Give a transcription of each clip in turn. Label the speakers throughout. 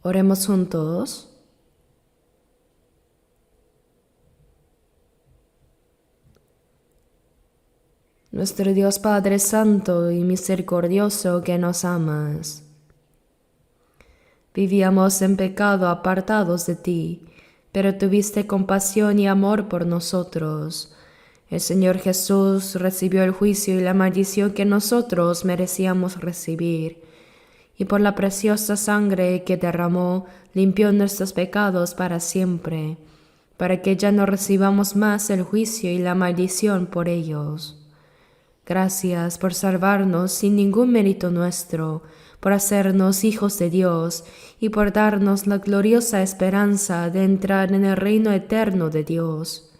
Speaker 1: Oremos juntos. Nuestro Dios Padre Santo y misericordioso que nos amas. Vivíamos en pecado apartados de ti, pero tuviste compasión y amor por nosotros. El Señor Jesús recibió el juicio y la maldición que nosotros merecíamos recibir, y por la preciosa sangre que derramó, limpió nuestros pecados para siempre, para que ya no recibamos más el juicio y la maldición por ellos. Gracias por salvarnos sin ningún mérito nuestro, por hacernos hijos de Dios y por darnos la gloriosa esperanza de entrar en el reino eterno de Dios.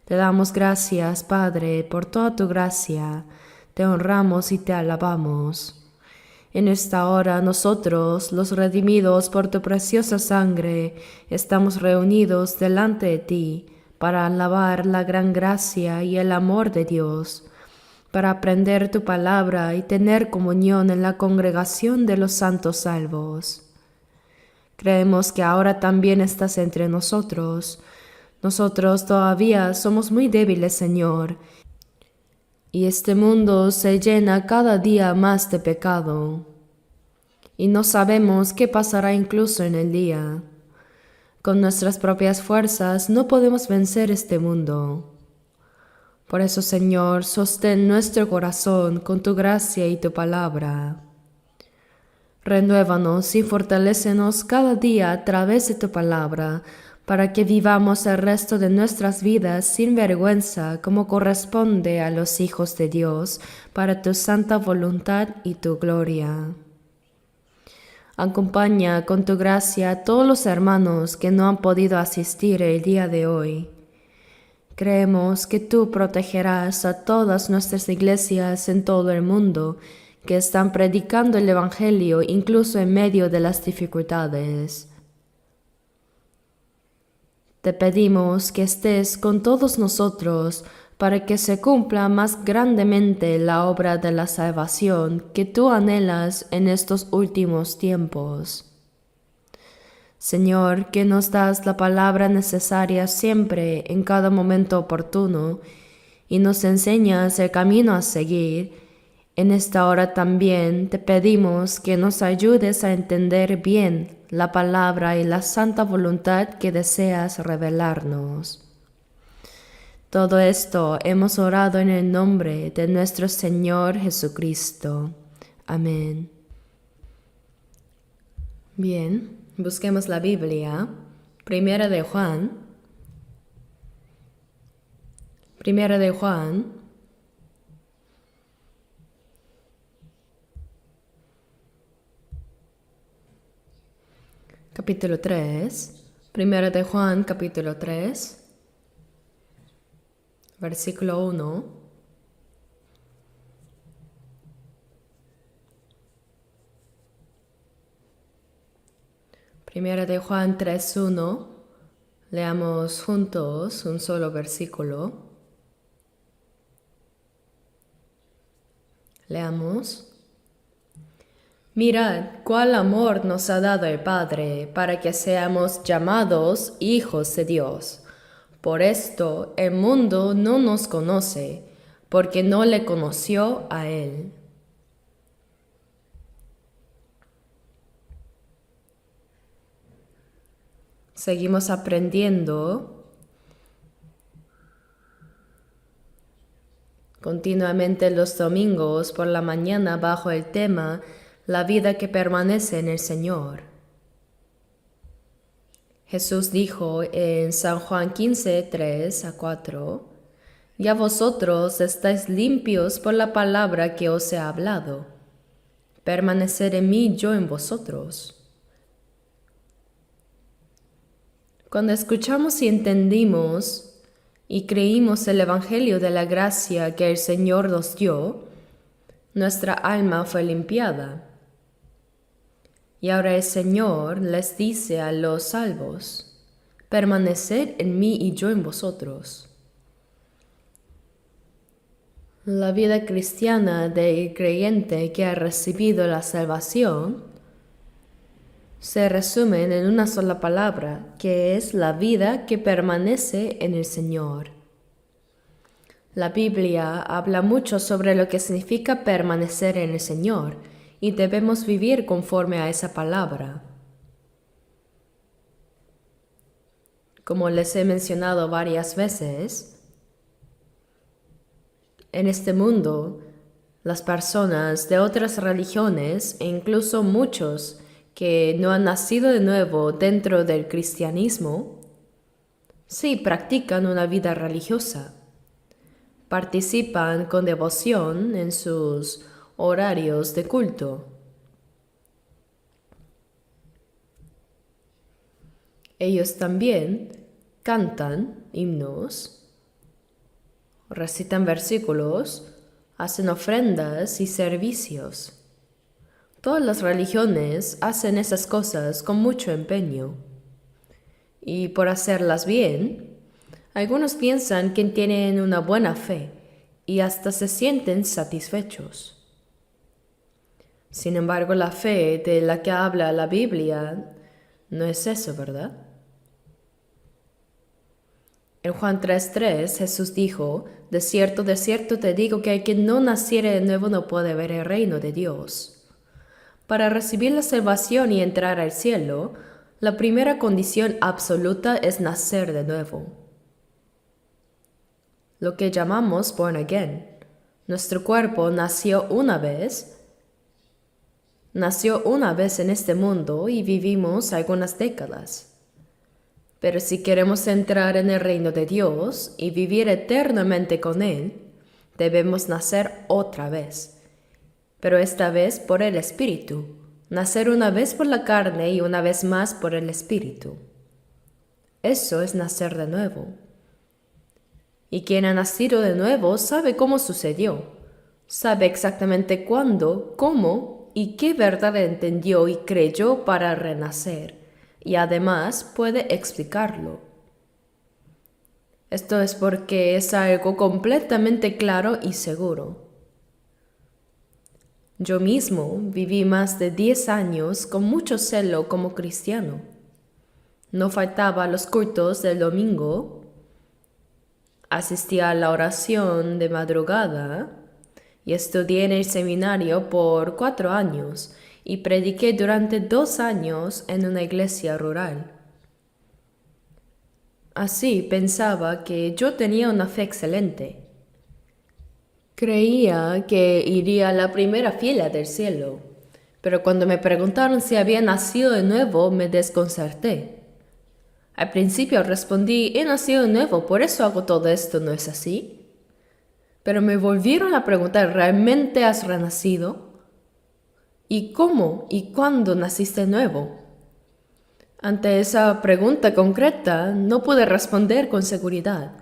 Speaker 1: Te damos gracias, Padre, por toda tu gracia. Te honramos y te alabamos. En esta hora nosotros, los redimidos por tu preciosa sangre, estamos reunidos delante de ti para alabar la gran gracia y el amor de Dios, para aprender tu palabra y tener comunión en la congregación de los santos salvos. Creemos que ahora también estás entre nosotros. Nosotros todavía somos muy débiles, Señor, y este mundo se llena cada día más de pecado, y no sabemos qué pasará incluso en el día. Con nuestras propias fuerzas no podemos vencer este mundo. Por eso, Señor, sostén nuestro corazón con tu gracia y tu palabra. Renuévanos y fortalécenos cada día a través de tu palabra, para que vivamos el resto de nuestras vidas sin vergüenza, como corresponde a los hijos de Dios, para tu santa voluntad y tu gloria. Acompaña con tu gracia a todos los hermanos que no han podido asistir el día de hoy. Creemos que tú protegerás a todas nuestras iglesias en todo el mundo que están predicando el Evangelio incluso en medio de las dificultades. Te pedimos que estés con todos nosotros para que se cumpla más grandemente la obra de la salvación que tú anhelas en estos últimos tiempos. Señor, que nos das la palabra necesaria siempre en cada momento oportuno y nos enseñas el camino a seguir, en esta hora también te pedimos que nos ayudes a entender bien la palabra y la santa voluntad que deseas revelarnos. Todo esto hemos orado en el nombre de nuestro Señor Jesucristo. Amén. Bien, busquemos la Biblia. Primera de Juan. Primera de Juan. Capítulo 3. Primera de Juan, capítulo 3. Versículo 1. Primera de Juan 3:1. Leamos juntos un solo versículo. Leamos. Mirad cuál amor nos ha dado el Padre para que seamos llamados hijos de Dios. Por esto el mundo no nos conoce, porque no le conoció a Él. Seguimos aprendiendo continuamente los domingos por la mañana bajo el tema La vida que permanece en el Señor. Jesús dijo en San Juan 15, 3-4, «Ya vosotros estáis limpios por la palabra que os he hablado. Permaneced en mí, yo en vosotros». Cuando escuchamos y entendimos y creímos el Evangelio de la gracia que el Señor nos dio, nuestra alma fue limpiada. Y ahora el Señor les dice a los salvos, permaneced en mí y yo en vosotros. La vida cristiana del creyente que ha recibido la salvación se resumen en una sola palabra, que es la vida que permanece en el Señor. La Biblia habla mucho sobre lo que significa permanecer en el Señor y debemos vivir conforme a esa palabra. Como les he mencionado varias veces, en este mundo, las personas de otras religiones e incluso muchos que no han nacido de nuevo dentro del cristianismo, sí practican una vida religiosa. Participan con devoción en sus horarios de culto. Ellos también cantan himnos, recitan versículos, hacen ofrendas y servicios. Todas las religiones hacen esas cosas con mucho empeño. Y por hacerlas bien, algunos piensan que tienen una buena fe y hasta se sienten satisfechos. Sin embargo, la fe de la que habla la Biblia no es eso, ¿verdad? En Juan 3:3 Jesús dijo, de cierto te digo que el que no naciere de nuevo no puede ver el reino de Dios. Para recibir la salvación y entrar al cielo, la primera condición absoluta es nacer de nuevo. Lo que llamamos born again. Nuestro cuerpo nació una vez en este mundo y vivimos algunas décadas. Pero si queremos entrar en el reino de Dios y vivir eternamente con Él, debemos nacer otra vez. Pero esta vez por el Espíritu. Nacer una vez por la carne y una vez más por el Espíritu. Eso es nacer de nuevo. Y quien ha nacido de nuevo sabe cómo sucedió. Sabe exactamente cuándo, cómo y qué verdad entendió y creyó para renacer. Y además puede explicarlo. Esto es porque es algo completamente claro y seguro. Yo mismo viví más de 10 años con mucho celo como cristiano. No faltaba a los cultos del domingo. Asistí a la oración de madrugada y estudié en el seminario por 4 años y prediqué durante 2 años en una iglesia rural. Así pensaba que yo tenía una fe excelente. Creía que iría a la primera fila del cielo, pero cuando me preguntaron si había nacido de nuevo me desconcerté. Al principio respondí, he nacido de nuevo, por eso hago todo esto, ¿no es así? Pero me volvieron a preguntar, ¿realmente has renacido? ¿Y cómo y cuándo naciste de nuevo? Ante esa pregunta concreta no pude responder con seguridad.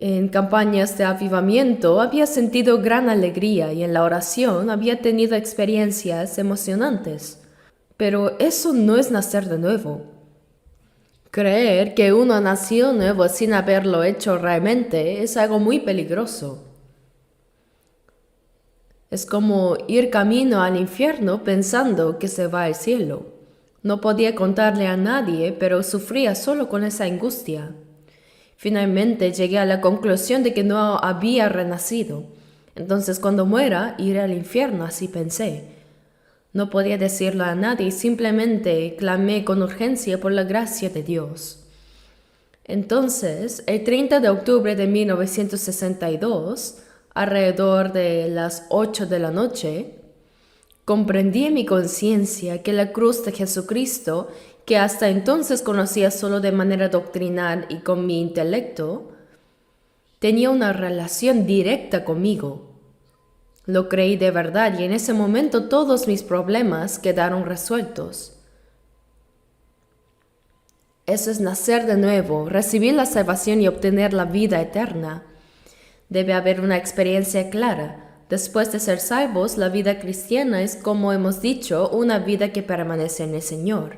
Speaker 1: En campañas de avivamiento había sentido gran alegría y en la oración había tenido experiencias emocionantes. Pero eso no es nacer de nuevo. Creer que uno ha nacido nuevo sin haberlo hecho realmente es algo muy peligroso. Es como ir camino al infierno pensando que se va al cielo. No podía contarle a nadie, pero sufría solo con esa angustia. Finalmente llegué a la conclusión de que no había renacido. Entonces cuando muera, iré al infierno, así pensé. No podía decirlo a nadie y simplemente clamé con urgencia por la gracia de Dios. Entonces, el 30 de octubre de 1962, alrededor de las 8 de la noche, comprendí en mi conciencia que la cruz de Jesucristo, que hasta entonces conocía solo de manera doctrinal y con mi intelecto, tenía una relación directa conmigo. Lo creí de verdad y en ese momento todos mis problemas quedaron resueltos. Eso es nacer de nuevo, recibir la salvación y obtener la vida eterna. Debe haber una experiencia clara. Después de ser salvos, la vida cristiana es, como hemos dicho, una vida que permanece en el Señor.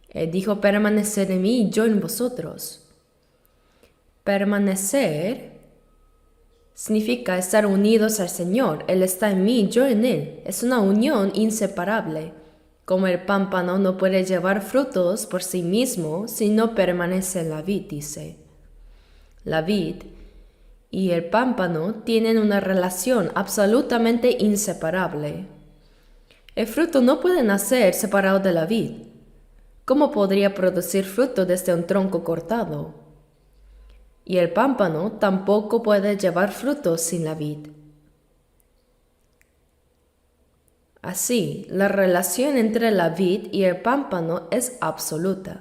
Speaker 1: Él dijo, permanecer en mí y yo en vosotros. Permanecer significa estar unidos al Señor. Él está en mí, yo en Él. Es una unión inseparable, Como el pámpano no puede llevar frutos por sí mismo si no permanece en la vid, dice. La vid y el pámpano tienen una relación absolutamente inseparable. El fruto no puede nacer separado de la vid. ¿Cómo podría producir fruto desde un tronco cortado? Y el pámpano tampoco puede llevar frutos sin la vid. Así, la relación entre la vid y el pámpano es absoluta.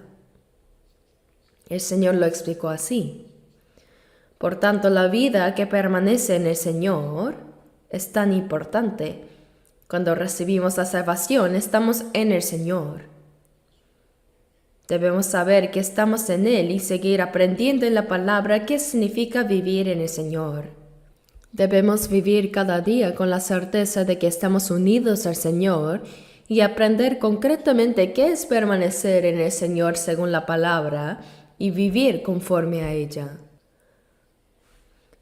Speaker 1: El Señor lo explicó así. Por tanto, la vida que permanece en el Señor es tan importante. Cuando recibimos la salvación, estamos en el Señor. Debemos saber que estamos en Él y seguir aprendiendo en la palabra qué significa vivir en el Señor. Debemos vivir cada día con la certeza de que estamos unidos al Señor y aprender concretamente qué es permanecer en el Señor según la palabra y vivir conforme a ella.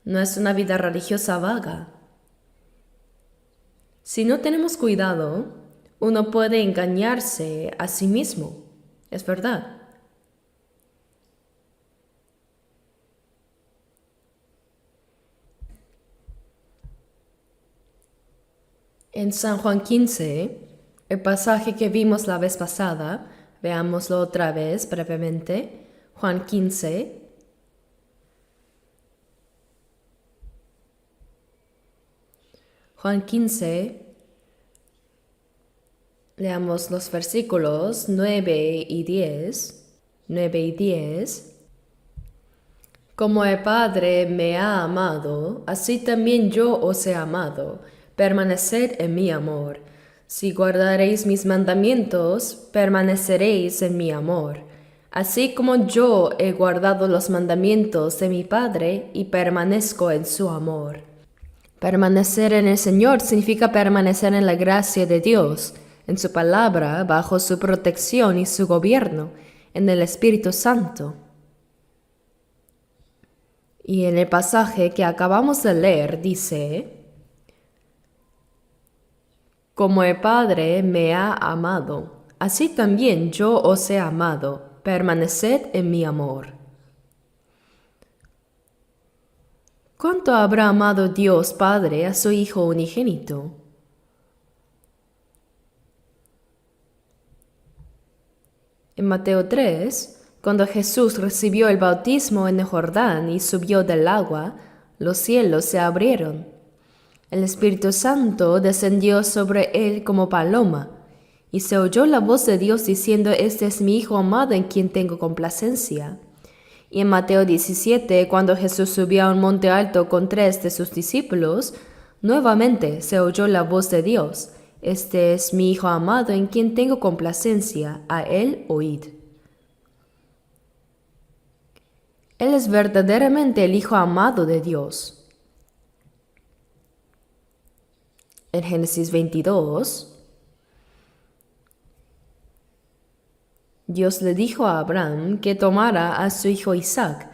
Speaker 1: No es una vida religiosa vaga. Si no tenemos cuidado, uno puede engañarse a sí mismo. Es verdad. En San Juan 15, el pasaje que vimos la vez pasada, veámoslo otra vez brevemente. Juan 15. Juan 15, leamos los versículos 9 y 10. 9 y 10. Como el Padre me ha amado, así también yo os he amado. Permaneced en mi amor. Si guardaréis mis mandamientos, permaneceréis en mi amor. Así como yo he guardado los mandamientos de mi Padre y permanezco en su amor. Permanecer en el Señor significa permanecer en la gracia de Dios, en su palabra, bajo su protección y su gobierno, en el Espíritu Santo. Y en el pasaje que acabamos de leer dice: como el Padre me ha amado, así también yo os he amado, permaneced en mi amor. ¿Cuánto habrá amado Dios Padre a su Hijo unigénito? En Mateo 3, cuando Jesús recibió el bautismo en el Jordán y subió del agua, los cielos se abrieron. El Espíritu Santo descendió sobre él como paloma, y se oyó la voz de Dios diciendo: Este es mi Hijo amado en quien tengo complacencia. Y en Mateo 17, cuando Jesús subió a un monte alto con 3 de sus discípulos, nuevamente se oyó la voz de Dios: Este es mi Hijo amado en quien tengo complacencia, a él oíd. Él es verdaderamente el Hijo amado de Dios. En Génesis 22, Dios le dijo a Abraham que tomara a su hijo Isaac,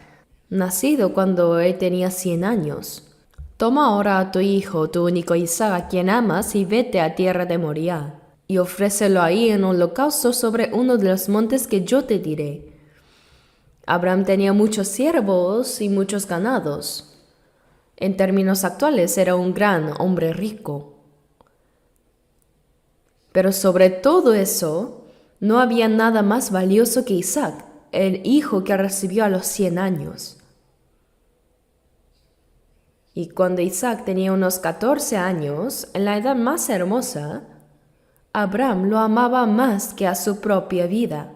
Speaker 1: nacido cuando él tenía 100 años. Toma ahora a tu hijo, tu único Isaac, a quien amas, y vete a tierra de Moriah, y ofrécelo ahí en holocausto sobre uno de los montes que yo te diré. Abraham tenía muchos siervos y muchos ganados. En términos actuales, era un gran hombre rico. Pero sobre todo eso, no había nada más valioso que Isaac, el hijo que recibió a los 100 años. Y cuando Isaac tenía unos 14 años, en la edad más hermosa, Abraham lo amaba más que a su propia vida,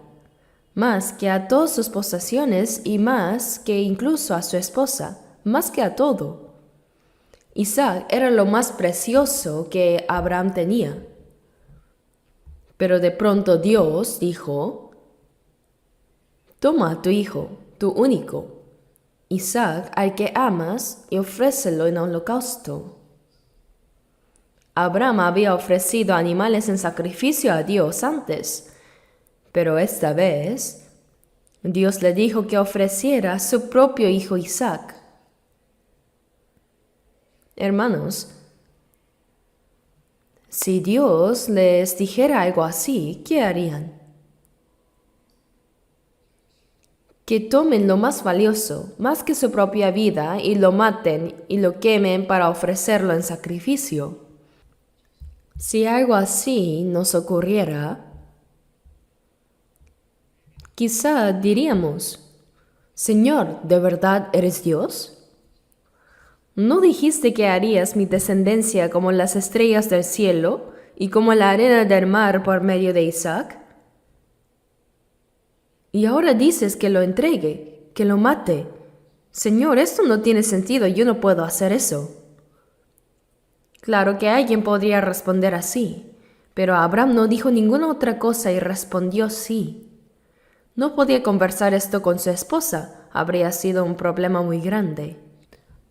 Speaker 1: más que a todas sus posesiones y más que incluso a su esposa, más que a todo. Isaac era lo más precioso que Abraham tenía. Pero de pronto Dios dijo: toma a tu hijo, tu único, Isaac, al que amas, y ofrécelo en holocausto. Abraham había ofrecido animales en sacrificio a Dios antes, pero esta vez Dios le dijo que ofreciera a su propio hijo Isaac. Hermanos, Si Dios les dijera algo así, ¿qué harían? Que tomen lo más valioso, más que su propia vida, y lo maten y lo quemen para ofrecerlo en sacrificio. Si algo así nos ocurriera, quizá diríamos, Señor, ¿de verdad eres Dios? ¿No dijiste que harías mi descendencia como las estrellas del cielo y como la arena del mar por medio de Isaac? Y ahora dices que lo entregue, que lo mate. Señor, esto no tiene sentido, yo no puedo hacer eso. Claro que alguien podría responder así, pero Abraham no dijo ninguna otra cosa y respondió sí. No podía conversar esto con su esposa, habría sido un problema muy grande.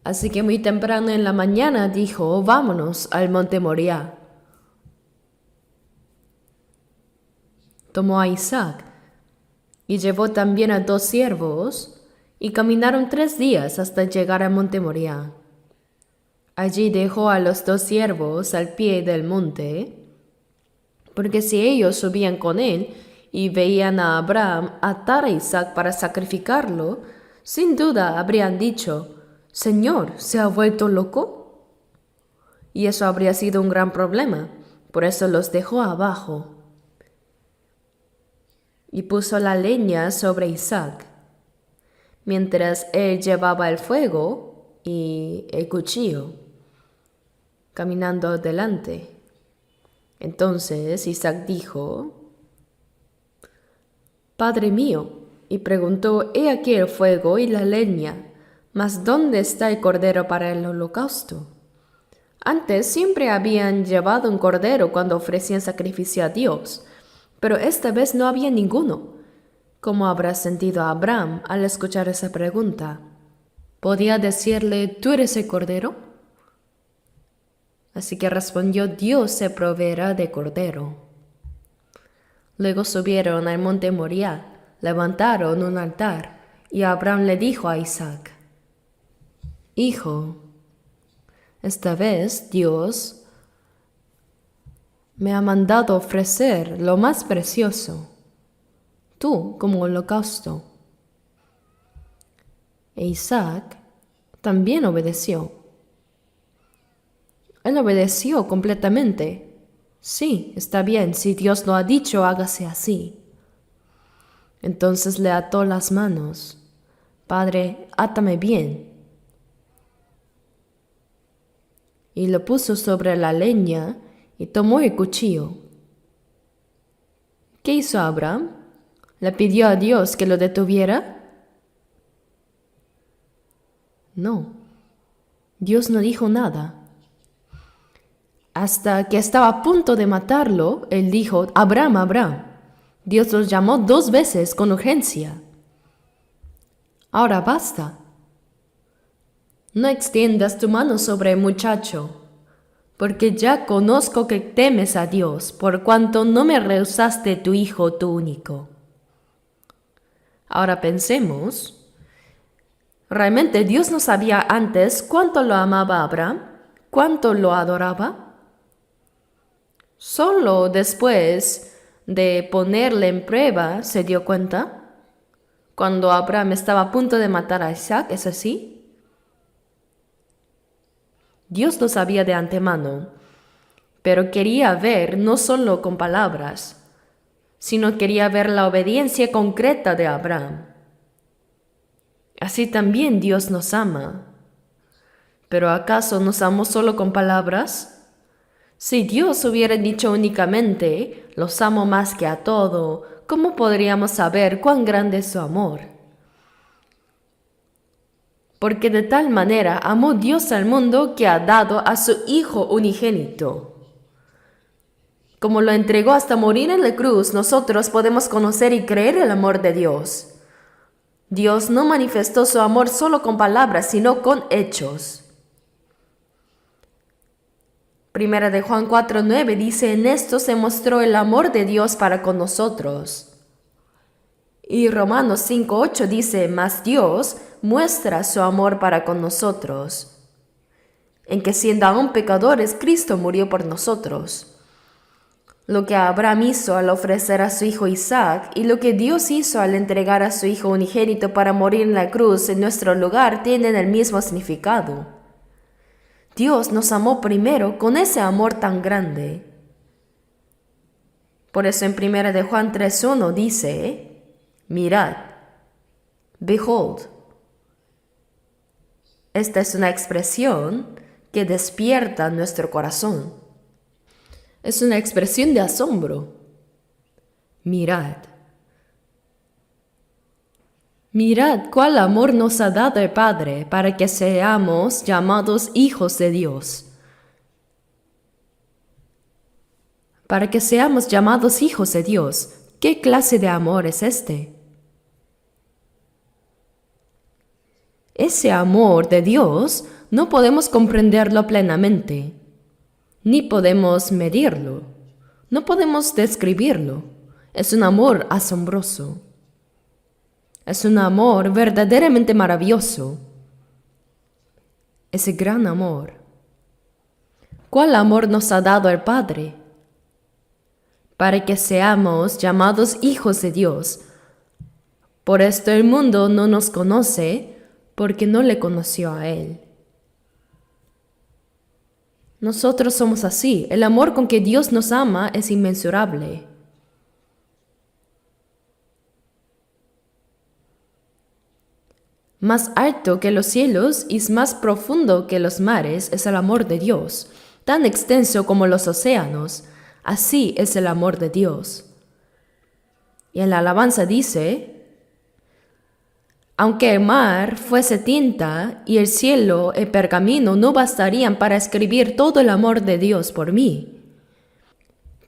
Speaker 1: Así que muy temprano en la mañana dijo, vámonos al monte Moriah. Tomó a Isaac y llevó también a 2 siervos y caminaron 3 días hasta llegar al monte Moriah. Allí dejó a los 2 siervos al pie del monte, porque si ellos subían con él y veían a Abraham atar a Isaac para sacrificarlo, sin duda habrían dicho, Señor, ¿se ha vuelto loco? Y eso habría sido un gran problema, por eso los dejó abajo. Y puso la leña sobre Isaac, mientras él llevaba el fuego y el cuchillo, caminando delante. Entonces Isaac dijo, Padre mío, y preguntó, he aquí el fuego y la leña, mas ¿dónde está el cordero para el holocausto? Antes siempre habían llevado un cordero cuando ofrecían sacrificio a Dios, pero esta vez no había ninguno. ¿Cómo habrá sentido Abraham al escuchar esa pregunta? ¿Podía decirle, tú eres el cordero? Así que respondió, Dios se proveerá de cordero. Luego subieron al monte Moriah, levantaron un altar, y Abraham le dijo a Isaac, Hijo, esta vez Dios me ha mandado ofrecer lo más precioso, tú como holocausto. E Isaac también obedeció. Él obedeció completamente. Sí, está bien, si Dios lo ha dicho, hágase así. Entonces le ató las manos. Padre, átame bien. Y lo puso sobre la leña y tomó el cuchillo. ¿Qué hizo Abraham? ¿Le pidió a Dios que lo detuviera? No, Dios no dijo nada. Hasta que estaba a punto de matarlo, él dijo, Abraham, Abraham. Dios los llamó 2 veces con urgencia. Ahora basta. No extiendas tu mano sobre el muchacho, porque ya conozco que temes a Dios, por cuanto no me rehusaste tu hijo, tu único. Ahora pensemos, ¿realmente Dios no sabía antes cuánto lo amaba a Abraham? ¿Cuánto lo adoraba? Solo después de ponerle en prueba se dio cuenta, cuando Abraham estaba a punto de matar a Isaac, ¿es así? Dios lo sabía de antemano, pero quería ver no solo con palabras, sino quería ver la obediencia concreta de Abraham. Así también Dios nos ama. ¿Pero acaso nos amó solo con palabras? Si Dios hubiera dicho únicamente, los amo más que a todo, ¿cómo podríamos saber cuán grande es su amor? Porque de tal manera amó Dios al mundo que ha dado a su Hijo unigénito. Como lo entregó hasta morir en la cruz, nosotros podemos conocer y creer el amor de Dios. Dios no manifestó su amor solo con palabras, sino con hechos. Primera de Juan 4:9 dice, en esto se mostró el amor de Dios para con nosotros. Y Romanos 5:8 dice, mas Dios muestra su amor para con nosotros, en que siendo aún pecadores, Cristo murió por nosotros. lo que Abraham hizo al ofrecer a su hijo Isaac y lo que Dios hizo al entregar a su hijo unigénito para morir en la cruz en nuestro lugar tienen el mismo significado. Dios nos amó primero con ese amor tan grande. Por eso en 1 de Juan 3:1 dice, mirad, behold. Esta es una expresión que despierta nuestro corazón. Es una expresión de asombro. Mirad. Mirad cuál amor nos ha dado el Padre para que seamos llamados hijos de Dios. Para que seamos llamados hijos de Dios, ¿qué clase de amor es este? Ese amor de Dios no podemos comprenderlo plenamente, ni podemos medirlo, no podemos describirlo. Es un amor asombroso. Es un amor verdaderamente maravilloso. Ese gran amor. ¿Cuál amor nos ha dado el Padre? Para que seamos llamados hijos de Dios. Por esto el mundo no nos conoce, porque no le conoció a Él. Nosotros somos así. El amor con que Dios nos ama es inmensurable. Más alto que los cielos y más profundo que los mares es el amor de Dios, tan extenso como los océanos. Así es el amor de Dios. Y en la alabanza dice, aunque el mar fuese tinta y el cielo el pergamino, no bastarían para escribir todo el amor de Dios por mí.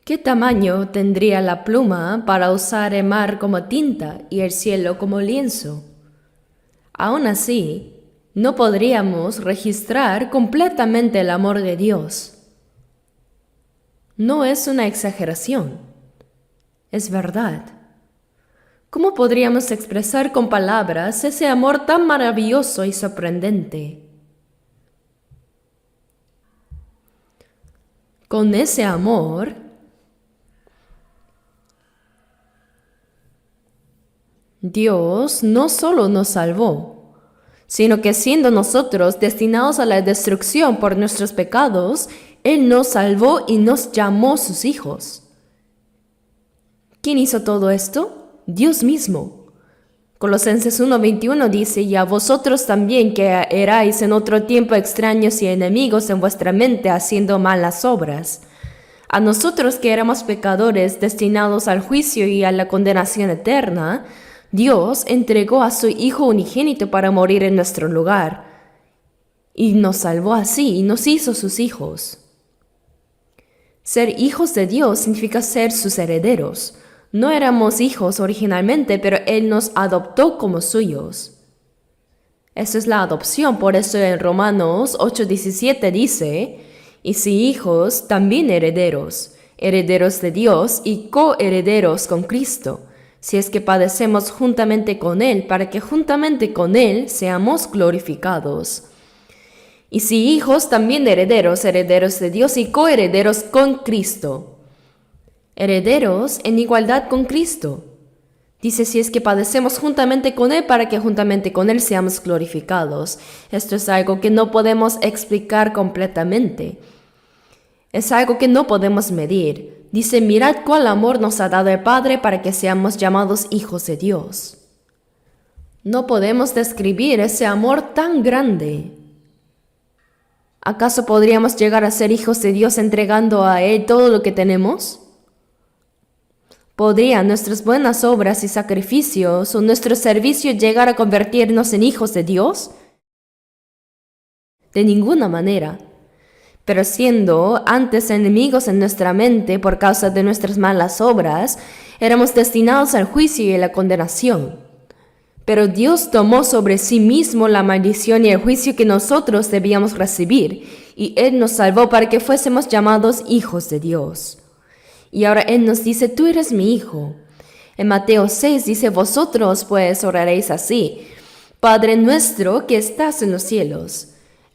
Speaker 1: ¿Qué tamaño tendría la pluma para usar el mar como tinta y el cielo como lienzo? Aún así, no podríamos registrar completamente el amor de Dios. No es una exageración, es verdad. ¿Cómo podríamos expresar con palabras ese amor tan maravilloso y sorprendente? Con ese amor, Dios no solo nos salvó, sino que siendo nosotros destinados a la destrucción por nuestros pecados, Él nos salvó y nos llamó sus hijos. ¿Quién hizo todo esto? Dios mismo. Colosenses 1:21 dice, y a vosotros también que erais en otro tiempo extraños y enemigos en vuestra mente haciendo malas obras. A nosotros que éramos pecadores destinados al juicio y a la condenación eterna, Dios entregó a su Hijo unigénito para morir en nuestro lugar. Y nos salvó así y nos hizo sus hijos. Ser hijos de Dios significa ser sus herederos. No éramos hijos originalmente, pero Él nos adoptó como suyos. Esa es la adopción, por eso en Romanos 8:17 dice, y si hijos, también herederos, herederos de Dios y coherederos con Cristo, si es que padecemos juntamente con Él, para que juntamente con Él seamos glorificados. Y si hijos, también herederos, herederos de Dios y coherederos con Cristo. Herederos en igualdad con Cristo. Dice, si es que padecemos juntamente con Él, para que juntamente con Él seamos glorificados. Esto es algo que no podemos explicar completamente. Es algo que no podemos medir. Dice, mirad cuál amor nos ha dado el Padre para que seamos llamados hijos de Dios. No podemos describir ese amor tan grande. ¿Acaso podríamos llegar a ser hijos de Dios entregando a Él todo lo que tenemos? ¿Podrían nuestras buenas obras y sacrificios o nuestro servicio llegar a convertirnos en hijos de Dios? De ninguna manera. Pero siendo antes enemigos en nuestra mente por causa de nuestras malas obras, éramos destinados al juicio y a la condenación. Pero Dios tomó sobre sí mismo la maldición y el juicio que nosotros debíamos recibir, y Él nos salvó para que fuésemos llamados hijos de Dios. Y ahora Él nos dice, tú eres mi hijo. En Mateo 6 dice, vosotros pues oraréis así, Padre nuestro que estás en los cielos.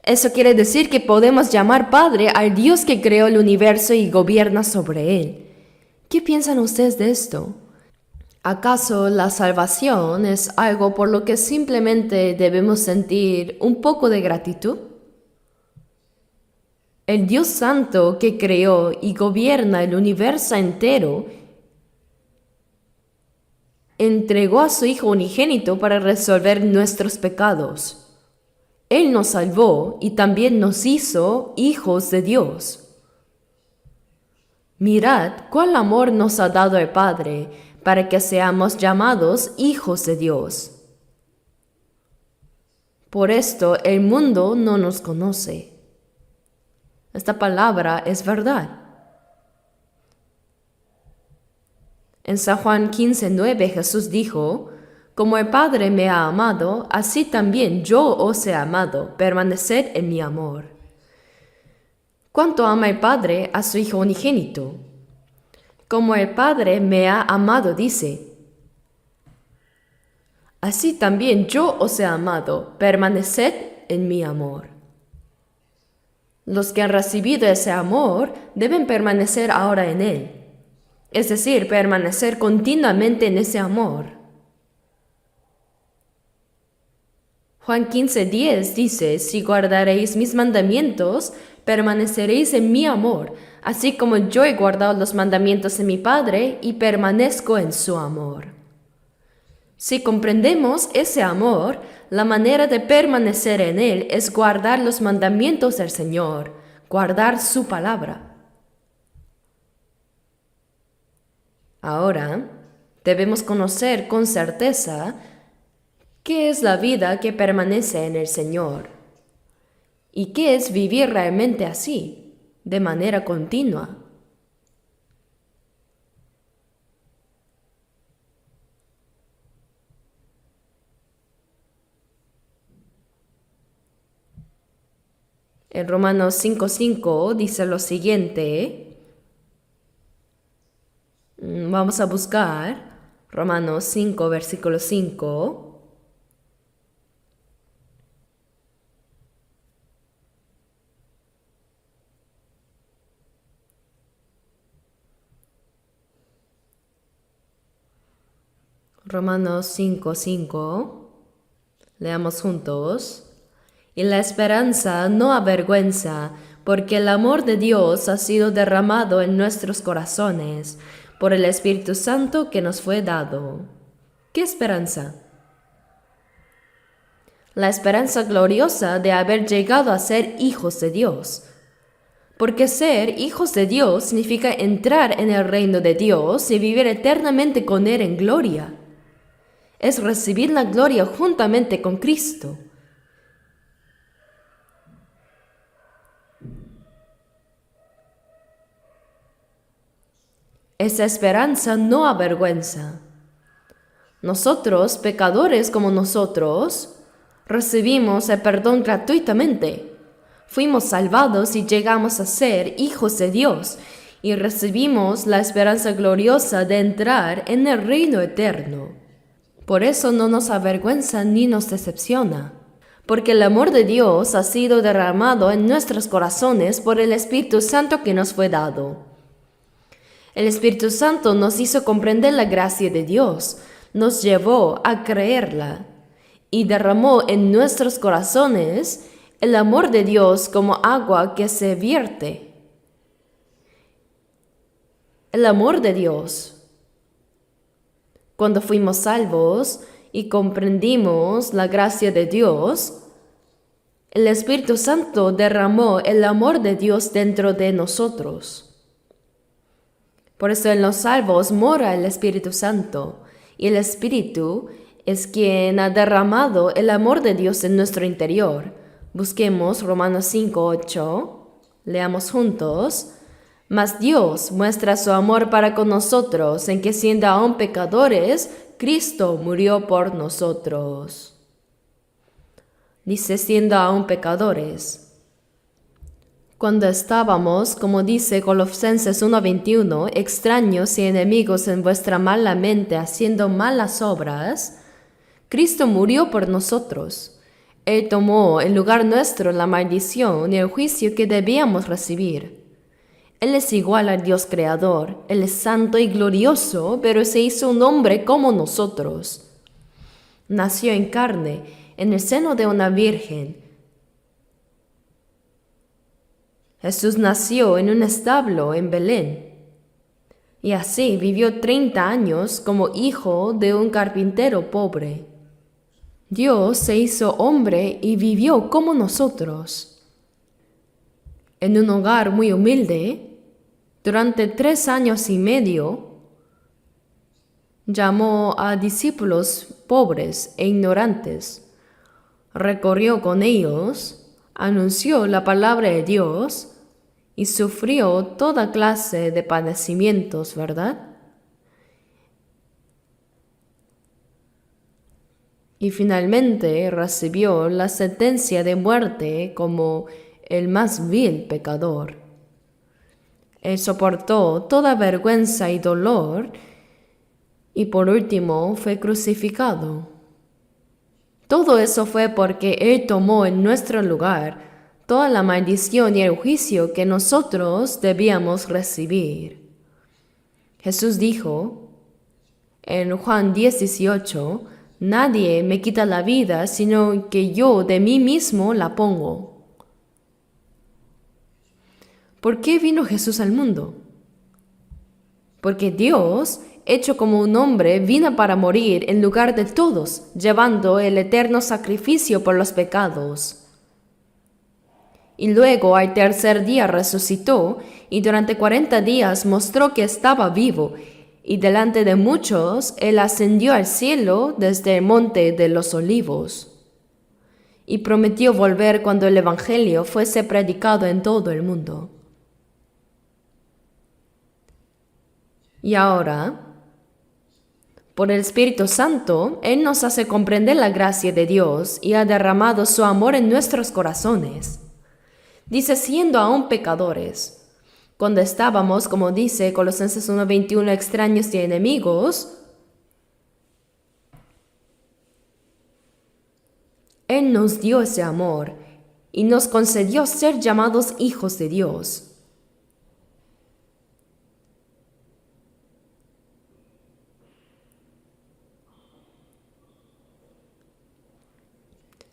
Speaker 1: Eso quiere decir que podemos llamar Padre al Dios que creó el universo y gobierna sobre él. ¿Qué piensan ustedes de esto? ¿Acaso la salvación es algo por lo que simplemente debemos sentir un poco de gratitud? El Dios Santo que creó y gobierna el universo entero entregó a su Hijo unigénito para resolver nuestros pecados. Él nos salvó y también nos hizo hijos de Dios. Mirad cuál amor nos ha dado el Padre para que seamos llamados hijos de Dios. Por esto el mundo no nos conoce. Esta palabra es verdad. En San Juan 15:9 Jesús dijo: Como el Padre me ha amado, así también yo os he amado, permaneced en mi amor. ¿Cuánto ama el Padre a su Hijo unigénito? Como el Padre me ha amado, dice: Así también yo os he amado, permaneced en mi amor. Los que han recibido ese amor deben permanecer ahora en él, es decir, permanecer continuamente en ese amor. Juan 15:10 dice: Si guardaréis mis mandamientos, permaneceréis en mi amor, así como yo he guardado los mandamientos de mi Padre y permanezco en su amor. Si comprendemos ese amor, la manera de permanecer en él es guardar los mandamientos del Señor, guardar su palabra. Ahora, debemos conocer con certeza qué es la vida que permanece en el Señor y qué es vivir realmente así, de manera continua. En Romanos 5:5 dice lo siguiente. Vamos a buscar Romanos 5, versículo 5. Romanos 5:5. Leamos juntos. Y la esperanza no avergüenza, porque el amor de Dios ha sido derramado en nuestros corazones por el Espíritu Santo que nos fue dado. ¿Qué esperanza? La esperanza gloriosa de haber llegado a ser hijos de Dios. Porque ser hijos de Dios significa entrar en el reino de Dios y vivir eternamente con Él en gloria. Es recibir la gloria juntamente con Cristo. Esa esperanza no avergüenza. Nosotros, pecadores como nosotros, recibimos el perdón gratuitamente. Fuimos salvados y llegamos a ser hijos de Dios y recibimos la esperanza gloriosa de entrar en el reino eterno. Por eso no nos avergüenza ni nos decepciona, porque el amor de Dios ha sido derramado en nuestros corazones por el Espíritu Santo que nos fue dado. El Espíritu Santo nos hizo comprender la gracia de Dios, nos llevó a creerla y derramó en nuestros corazones el amor de Dios como agua que se vierte. El amor de Dios. Cuando fuimos salvos y comprendimos la gracia de Dios, el Espíritu Santo derramó el amor de Dios dentro de nosotros. Por eso en los salvos mora el Espíritu Santo, y el Espíritu es quien ha derramado el amor de Dios en nuestro interior. Busquemos Romanos 5:8, leamos juntos. Mas Dios muestra su amor para con nosotros en que siendo aún pecadores, Cristo murió por nosotros. Dice siendo aún pecadores. Cuando estábamos, como dice Colosenses 1:21, extraños y enemigos en vuestra mala mente haciendo malas obras, Cristo murió por nosotros. Él tomó en lugar nuestro la maldición y el juicio que debíamos recibir. Él es igual al Dios creador, Él es santo y glorioso, pero se hizo un hombre como nosotros. Nació en carne, en el seno de una virgen. Jesús nació en un establo en Belén. Y así vivió 30 años como hijo de un carpintero pobre. Dios se hizo hombre y vivió como nosotros. En un hogar muy humilde, durante 3 años y medio, llamó a discípulos pobres e ignorantes, recorrió con ellos, anunció la palabra de Dios y sufrió toda clase de padecimientos, ¿verdad? Y finalmente recibió la sentencia de muerte como el más vil pecador. Él soportó toda vergüenza y dolor y por último fue crucificado. Todo eso fue porque Él tomó en nuestro lugar toda la maldición y el juicio que nosotros debíamos recibir. Jesús dijo en Juan 10:18, nadie me quita la vida, sino que yo de mí mismo la pongo. ¿Por qué vino Jesús al mundo? Porque Dios, hecho como un hombre, vino para morir en lugar de todos, llevando el eterno sacrificio por los pecados. Y luego al tercer día resucitó, y durante 40 días mostró que estaba vivo, y delante de muchos él ascendió al cielo desde el monte de los olivos. Y prometió volver cuando el Evangelio fuese predicado en todo el mundo. Y ahora, por el Espíritu Santo, Él nos hace comprender la gracia de Dios y ha derramado su amor en nuestros corazones. Dice, siendo aún pecadores, cuando estábamos, como dice Colosenses 1:21, extraños y enemigos, Él nos dio ese amor y nos concedió ser llamados hijos de Dios.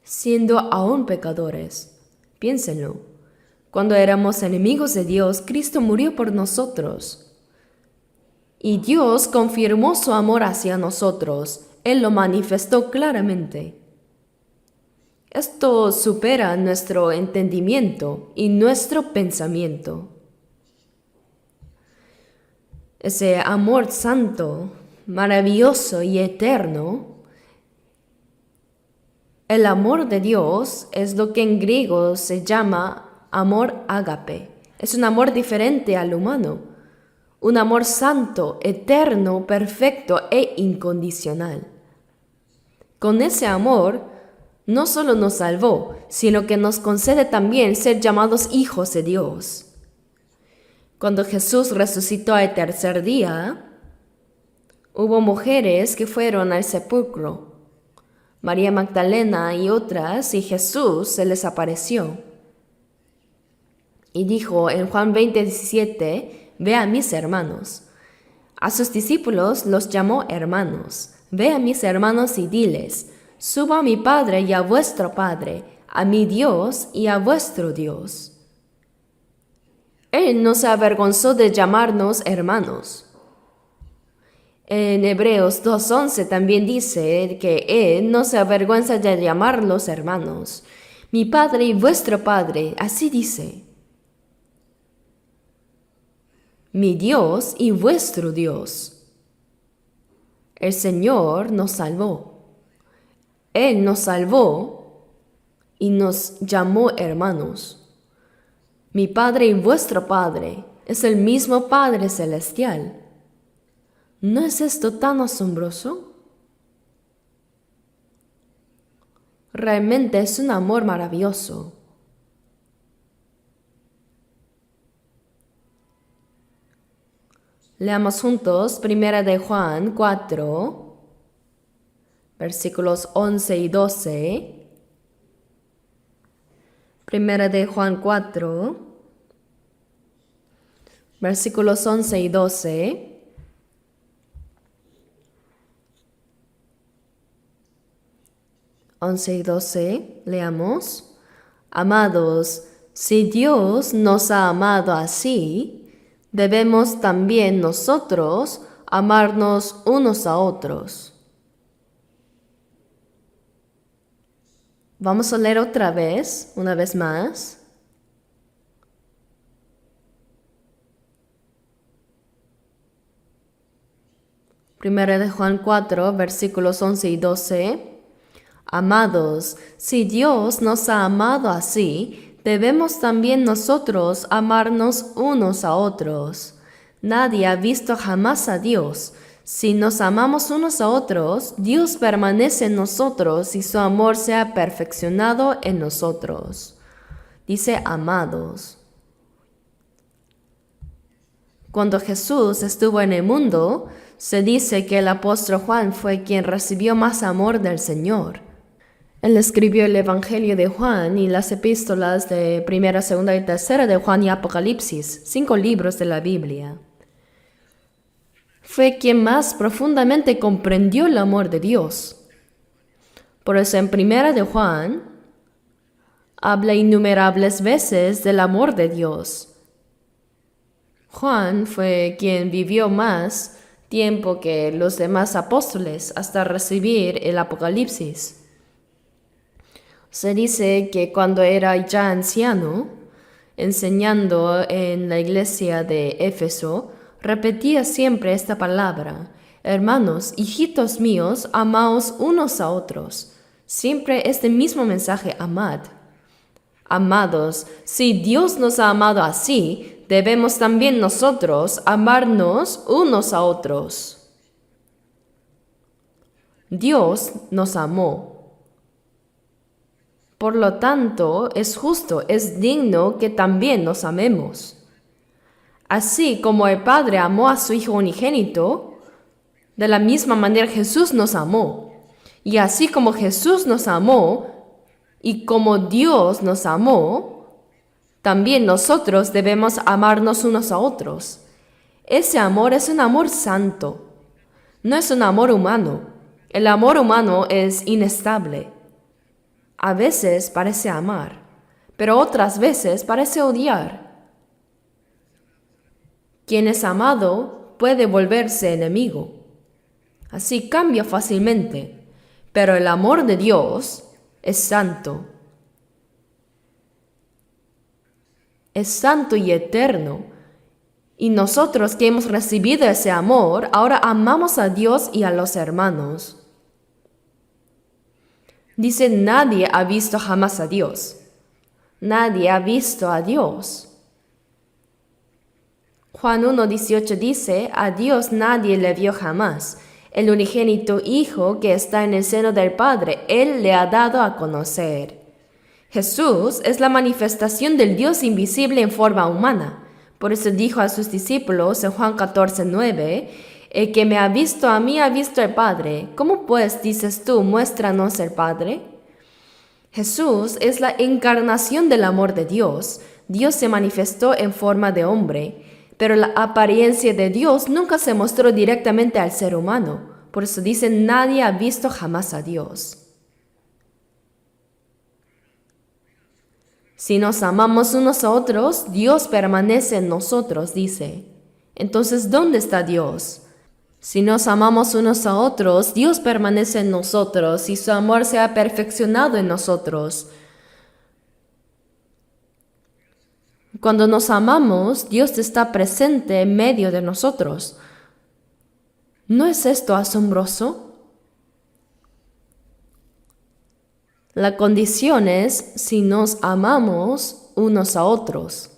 Speaker 1: Siendo aún pecadores, piénsenlo. Cuando éramos enemigos de Dios, Cristo murió por nosotros. Y Dios confirmó su amor hacia nosotros. Él lo manifestó claramente. Esto supera nuestro entendimiento y nuestro pensamiento. Ese amor santo, maravilloso y eterno, el amor de Dios es lo que en griego se llama amor ágape. Es un amor diferente al humano. Un amor santo, eterno, perfecto e incondicional. Con ese amor, no solo nos salvó, sino que nos concede también ser llamados hijos de Dios. Cuando Jesús resucitó al tercer día, hubo mujeres que fueron al sepulcro. María Magdalena y otras, y Jesús se les apareció. Y dijo en Juan 20:17, ve a mis hermanos. A sus discípulos los llamó hermanos. Ve a mis hermanos y diles, subo a mi Padre y a vuestro Padre, a mi Dios y a vuestro Dios. Él no se avergonzó de llamarnos hermanos. En Hebreos 2:11 también dice que Él no se avergüenza de llamarlos hermanos. Mi Padre y vuestro Padre, así dice. Mi Dios y vuestro Dios. El Señor nos salvó. Él nos salvó y nos llamó hermanos. Mi Padre y vuestro Padre es el mismo Padre celestial. ¿No es esto tan asombroso? Realmente es un amor maravilloso. Leamos juntos 1 de Juan 4, versículos 11 y 12. 1 de Juan 4, Versículos 11 y 12. Leamos. Amados, si Dios nos ha amado así, debemos también nosotros amarnos unos a otros. Vamos a leer una vez más. Primera de Juan 4, versículos 11 y 12. Amados, si Dios nos ha amado así, debemos también nosotros amarnos unos a otros. Nadie ha visto jamás a Dios. Si nos amamos unos a otros, Dios permanece en nosotros y su amor se ha perfeccionado en nosotros. Dice amados. Cuando Jesús estuvo en el mundo, se dice que el apóstol Juan fue quien recibió más amor del Señor. Él escribió el Evangelio de Juan y las epístolas de Primera, Segunda y Tercera de Juan y Apocalipsis, 5 libros de la Biblia. Fue quien más profundamente comprendió el amor de Dios. Por eso en Primera de Juan habla innumerables veces del amor de Dios. Juan fue quien vivió más tiempo que los demás apóstoles hasta recibir el Apocalipsis. Se dice que cuando era ya anciano, enseñando en la iglesia de Éfeso, repetía siempre esta palabra: hermanos, hijitos míos, amaos unos a otros. Siempre este mismo mensaje, amad. Amados, si Dios nos ha amado así, debemos también nosotros amarnos unos a otros. Dios nos amó. Por lo tanto, es justo, es digno que también nos amemos. Así como el Padre amó a su Hijo unigénito, de la misma manera Jesús nos amó. Y así como Jesús nos amó y como Dios nos amó, también nosotros debemos amarnos unos a otros. Ese amor es un amor santo, no es un amor humano. El amor humano es inestable. A veces parece amar, pero otras veces parece odiar. Quien es amado puede volverse enemigo. Así cambia fácilmente, pero el amor de Dios es santo. Es santo y eterno. Y nosotros que hemos recibido ese amor, ahora amamos a Dios y a los hermanos. Dice, nadie ha visto jamás a Dios. Nadie ha visto a Dios. Juan 1:18 dice, a Dios nadie le vio jamás. El unigénito Hijo que está en el seno del Padre, Él le ha dado a conocer. Jesús es la manifestación del Dios invisible en forma humana. Por eso dijo a sus discípulos en Juan 14:9, el que me ha visto a mí ha visto al Padre. ¿Cómo pues dices tú, muéstranos el Padre? Jesús es la encarnación del amor de Dios. Dios se manifestó en forma de hombre, pero la apariencia de Dios nunca se mostró directamente al ser humano. Por eso dice, nadie ha visto jamás a Dios. Si nos amamos unos a otros, Dios permanece en nosotros, dice. Entonces, ¿dónde está Dios? Si nos amamos unos a otros, Dios permanece en nosotros y su amor se ha perfeccionado en nosotros. Cuando nos amamos, Dios está presente en medio de nosotros. ¿No es esto asombroso? La condición es si nos amamos unos a otros.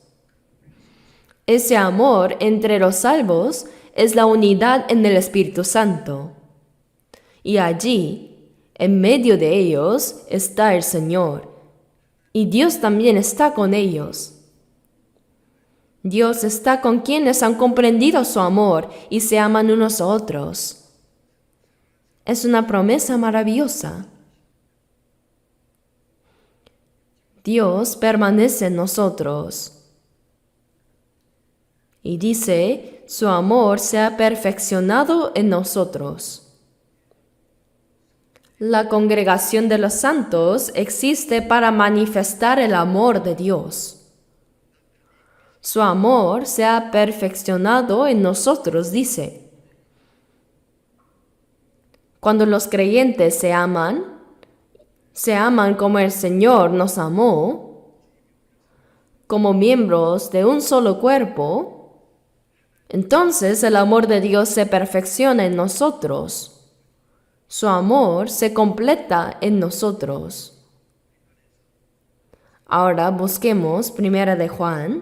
Speaker 1: Ese amor entre los salvos es la unidad en el Espíritu Santo. Y allí, en medio de ellos, está el Señor. Y Dios también está con ellos. Dios está con quienes han comprendido su amor y se aman unos a otros. Es una promesa maravillosa. Dios permanece en nosotros. Y dice, su amor se ha perfeccionado en nosotros. La congregación de los santos existe para manifestar el amor de Dios. Su amor se ha perfeccionado en nosotros, dice. Cuando los creyentes se aman como el Señor nos amó, como miembros de un solo cuerpo, entonces el amor de Dios se perfecciona en nosotros. Su amor se completa en nosotros. Ahora busquemos Primera de Juan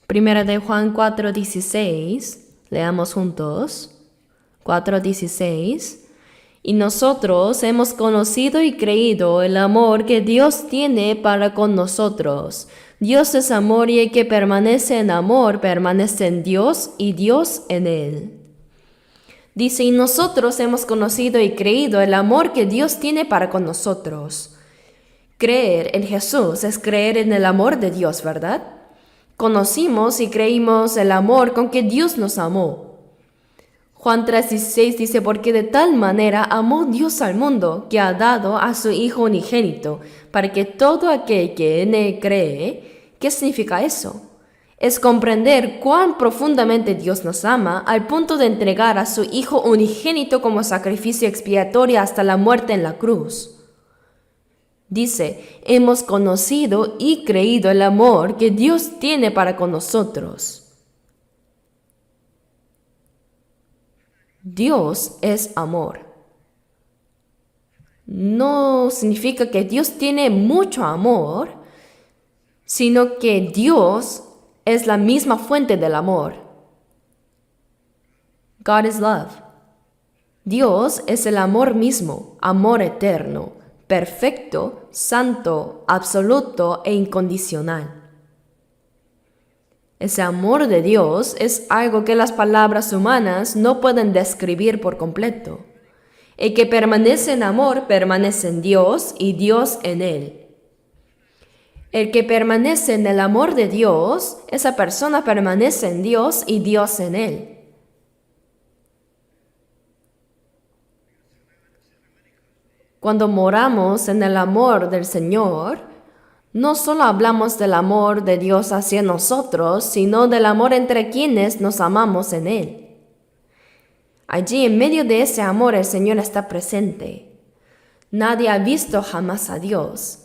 Speaker 1: 4:16. Leamos juntos. 4:16. Y nosotros hemos conocido y creído el amor que Dios tiene para con nosotros. Dios es amor y el que permanece en amor permanece en Dios y Dios en él. Dice, y nosotros hemos conocido y creído el amor que Dios tiene para con nosotros. Creer en Jesús es creer en el amor de Dios, ¿verdad? Conocimos y creímos el amor con que Dios nos amó. Juan 3:16 dice, porque de tal manera amó Dios al mundo, que ha dado a su Hijo unigénito, para que todo aquel que en él cree. ¿Qué significa eso? Es comprender cuán profundamente Dios nos ama al punto de entregar a su Hijo unigénito como sacrificio expiatorio hasta la muerte en la cruz. Dice, hemos conocido y creído el amor que Dios tiene para con nosotros. Dios es amor. No significa que Dios tiene mucho amor, sino que Dios es la misma fuente del amor. God is love. Dios es el amor mismo, amor eterno, perfecto, santo, absoluto e incondicional. Ese amor de Dios es algo que las palabras humanas no pueden describir por completo. El que permanece en amor permanece en Dios y Dios en él. El que permanece en el amor de Dios, esa persona permanece en Dios y Dios en él. Cuando moramos en el amor del Señor, no solo hablamos del amor de Dios hacia nosotros, sino del amor entre quienes nos amamos en él. Allí, en medio de ese amor, el Señor está presente. Nadie ha visto jamás a Dios.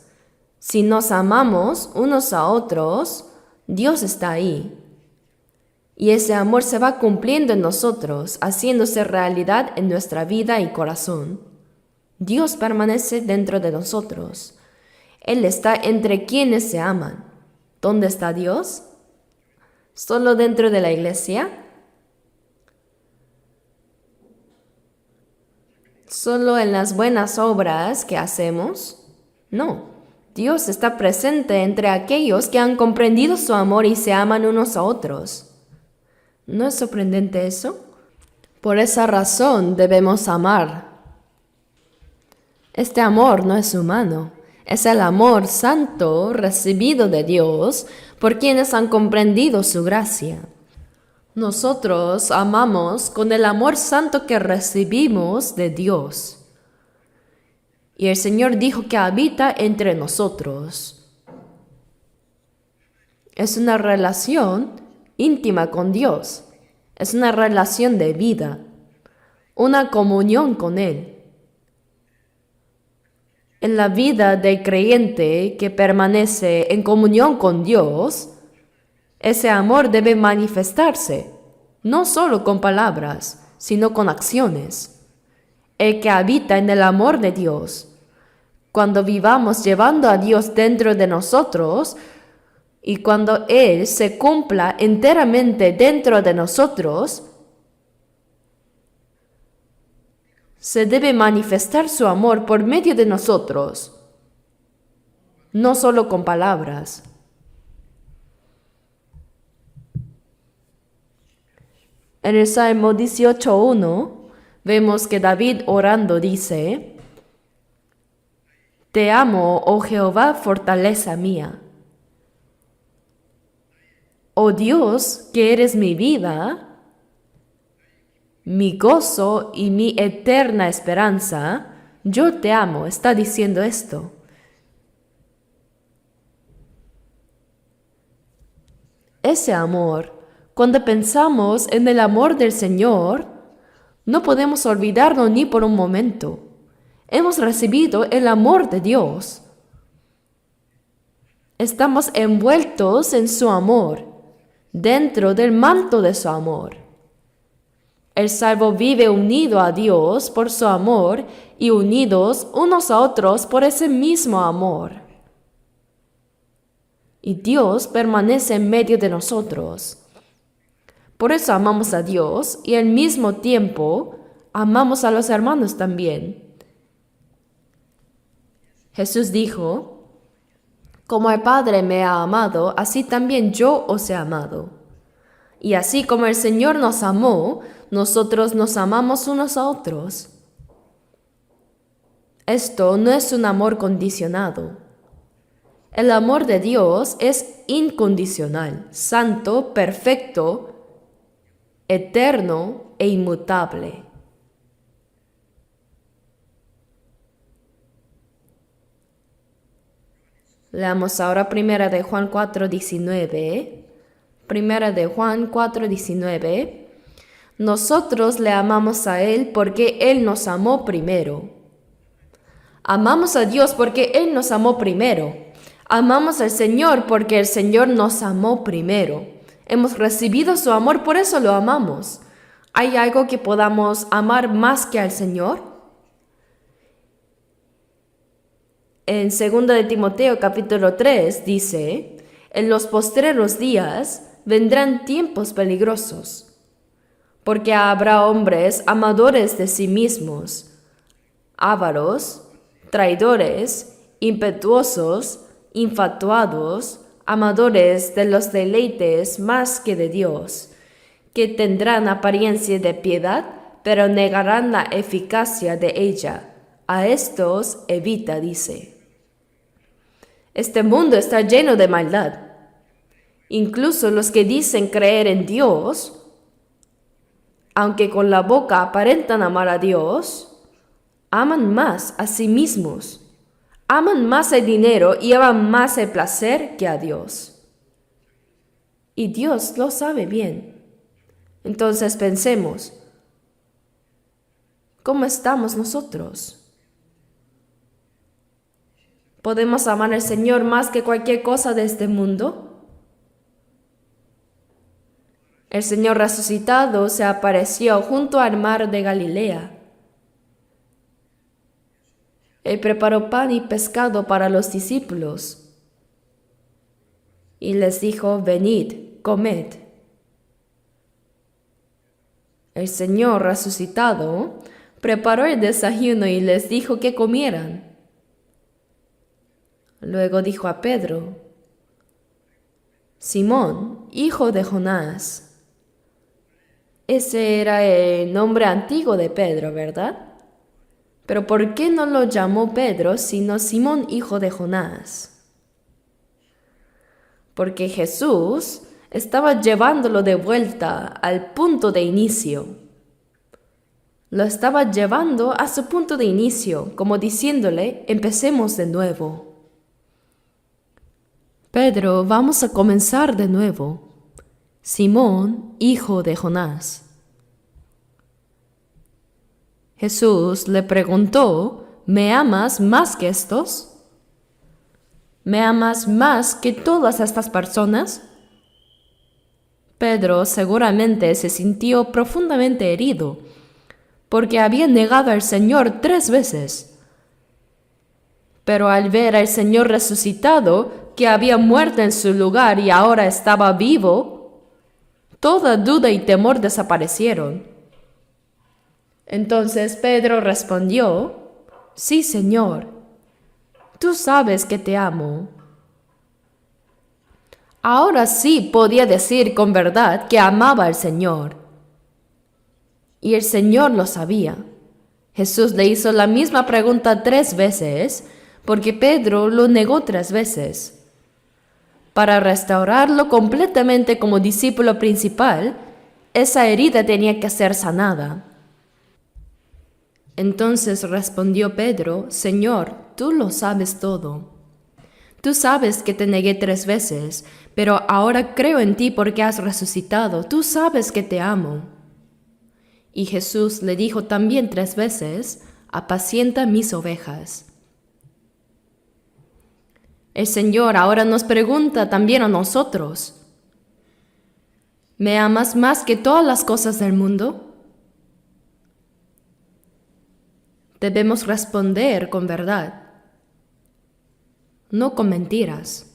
Speaker 1: Si nos amamos unos a otros, Dios está ahí. Y ese amor se va cumpliendo en nosotros, haciéndose realidad en nuestra vida y corazón. Dios permanece dentro de nosotros. Él está entre quienes se aman. ¿Dónde está Dios? ¿Solo dentro de la iglesia? ¿Solo en las buenas obras que hacemos? No. Dios está presente entre aquellos que han comprendido su amor y se aman unos a otros. ¿No es sorprendente eso? Por esa razón debemos amar. Este amor no es humano, es el amor santo recibido de Dios por quienes han comprendido su gracia. Nosotros amamos con el amor santo que recibimos de Dios. Y el Señor dijo que habita entre nosotros. Es una relación íntima con Dios. Es una relación de vida, una comunión con Él. En la vida del creyente que permanece en comunión con Dios, ese amor debe manifestarse, no solo con palabras, sino con acciones. El que habita en el amor de Dios, cuando vivamos llevando a Dios dentro de nosotros y cuando Él se cumpla enteramente dentro de nosotros, se debe manifestar su amor por medio de nosotros, no solo con palabras. En el Salmo 18:1 vemos que David orando dice, Te amo, oh Jehová, fortaleza mía. Oh Dios, que eres mi vida, mi gozo y mi eterna esperanza, yo te amo, está diciendo esto. Ese amor, cuando pensamos en el amor del Señor, no podemos olvidarlo ni por un momento. Hemos recibido el amor de Dios. Estamos envueltos en su amor, dentro del manto de su amor. El salvo vive unido a Dios por su amor y unidos unos a otros por ese mismo amor. Y Dios permanece en medio de nosotros. Por eso amamos a Dios y al mismo tiempo amamos a los hermanos también. Jesús dijo: como el Padre me ha amado, así también yo os he amado. Y así como el Señor nos amó, nosotros nos amamos unos a otros. Esto no es un amor condicionado. El amor de Dios es incondicional, santo, perfecto, eterno e inmutable. Leamos ahora 1 de Juan 4:19. 1 de Juan 4:19. Nosotros le amamos a Él porque Él nos amó primero. Amamos a Dios porque Él nos amó primero. Amamos al Señor porque el Señor nos amó primero. Hemos recibido su amor, por eso lo amamos. ¿Hay algo que podamos amar más que al Señor? En 2 de Timoteo capítulo 3 dice: en los postreros días vendrán tiempos peligrosos, porque habrá hombres amadores de sí mismos, ávaros, traidores, impetuosos, infatuados, amadores de los deleites más que de Dios, que tendrán apariencia de piedad, pero negarán la eficacia de ella. A estos evita, dice. Este mundo está lleno de maldad. Incluso los que dicen creer en Dios, aunque con la boca aparentan amar a Dios, aman más a sí mismos, aman más el dinero y aman más el placer que a Dios. Y Dios lo sabe bien. Entonces pensemos, ¿cómo estamos nosotros? ¿Podemos amar al Señor más que cualquier cosa de este mundo? El Señor resucitado se apareció junto al mar de Galilea. Él preparó pan y pescado para los discípulos y les dijo: venid, comed. El Señor resucitado preparó el desayuno y les dijo que comieran. Luego dijo a Pedro: Simón, hijo de Jonás. Ese era el nombre antiguo de Pedro, ¿verdad? Pero ¿por qué no lo llamó Pedro sino Simón, hijo de Jonás? Porque Jesús estaba llevándolo de vuelta al punto de inicio. Lo estaba llevando a su punto de inicio, como diciéndole: empecemos de nuevo. Pedro, vamos a comenzar de nuevo. Simón, hijo de Jonás. Jesús le preguntó: ¿me amas más que estos? ¿Me amas más que todas estas personas? Pedro seguramente se sintió profundamente herido, porque había negado al Señor 3 veces. Pero al ver al Señor resucitado, que había muerto en su lugar y ahora estaba vivo, toda duda y temor desaparecieron. Entonces Pedro respondió: sí, Señor, tú sabes que te amo. Ahora sí podía decir con verdad que amaba al Señor. Y el Señor lo sabía. Jesús le hizo la misma pregunta 3 veces, porque Pedro lo negó 3 veces. Para restaurarlo completamente como discípulo principal, esa herida tenía que ser sanada. Entonces respondió Pedro: Señor, tú lo sabes todo. Tú sabes que te negué 3 veces, pero ahora creo en ti porque has resucitado. Tú sabes que te amo. Y Jesús le dijo también 3 veces: apacienta mis ovejas. El Señor ahora nos pregunta también a nosotros: ¿me amas más que todas las cosas del mundo? Debemos responder con verdad, no con mentiras.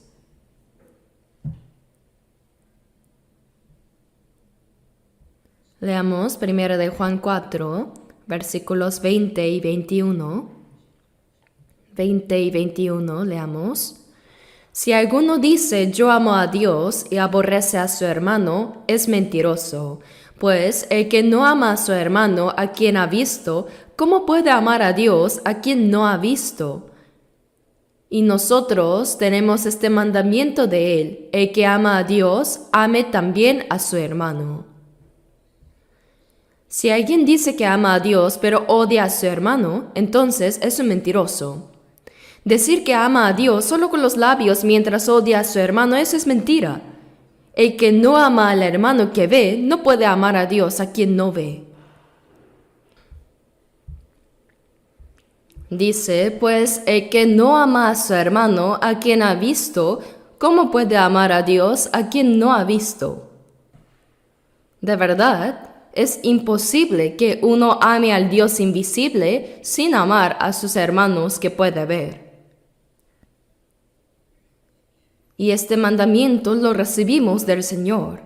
Speaker 1: Leamos 1 de Juan 4, versículos 20 y 21. 20 y 21, leamos. Si alguno dice yo amo a Dios y aborrece a su hermano, es mentiroso. Pues el que no ama a su hermano a quien ha visto, ¿cómo puede amar a Dios a quien no ha visto? Y nosotros tenemos este mandamiento de él: el que ama a Dios, ame también a su hermano. Si alguien dice que ama a Dios pero odia a su hermano, entonces es un mentiroso. Decir que ama a Dios solo con los labios mientras odia a su hermano, eso es mentira. El que no ama al hermano que ve, no puede amar a Dios a quien no ve. Dice, pues, el que no ama a su hermano a quien ha visto, ¿cómo puede amar a Dios a quien no ha visto? De verdad, es imposible que uno ame al Dios invisible sin amar a sus hermanos que puede ver. Y este mandamiento lo recibimos del Señor.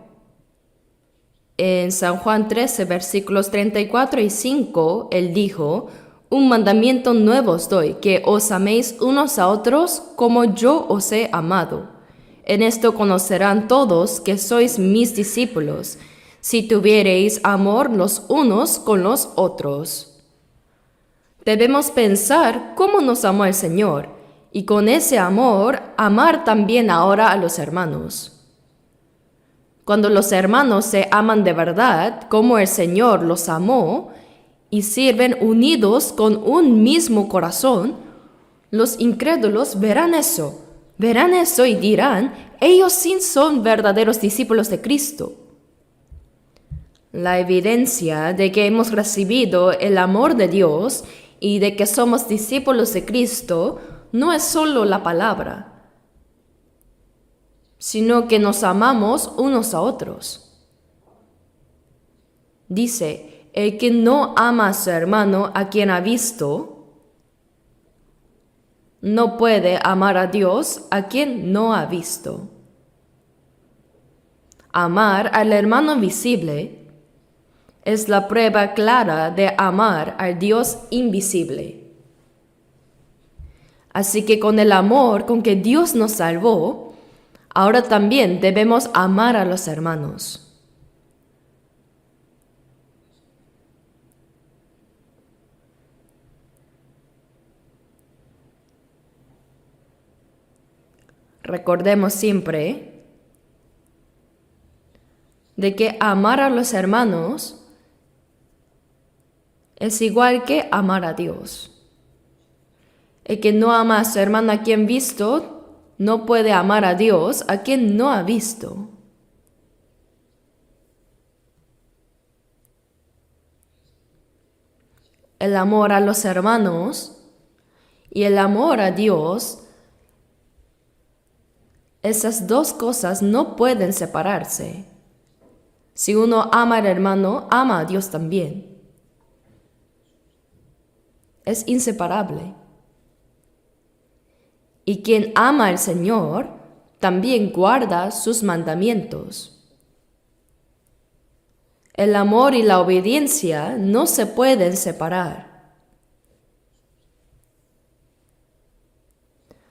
Speaker 1: En San Juan 13, versículos 34 y 5, Él dijo: un mandamiento nuevo os doy, que os améis unos a otros como yo os he amado. En esto conocerán todos que sois mis discípulos, si tuviereis amor los unos con los otros. Debemos pensar cómo nos amó el Señor, y con ese amor amar también ahora a los hermanos. Cuando los hermanos se aman de verdad, como el Señor los amó, y sirven unidos con un mismo corazón, los incrédulos verán eso y dirán: ellos sí son verdaderos discípulos de Cristo. La evidencia de que hemos recibido el amor de Dios y de que somos discípulos de Cristo no es solo la palabra, sino que nos amamos unos a otros. Dice: el que no ama a su hermano a quien ha visto, no puede amar a Dios a quien no ha visto. Amar al hermano visible es la prueba clara de amar al Dios invisible. Así que con el amor con que Dios nos salvó, ahora también debemos amar a los hermanos. Recordemos siempre de que amar a los hermanos es igual que amar a Dios. El que no ama a su hermano a quien visto, no puede amar a Dios a quien no ha visto. El amor a los hermanos y el amor a Dios, esas dos cosas no pueden separarse. Si uno ama al hermano, ama a Dios también. Es inseparable. Y quien ama al Señor, también guarda sus mandamientos. El amor y la obediencia no se pueden separar.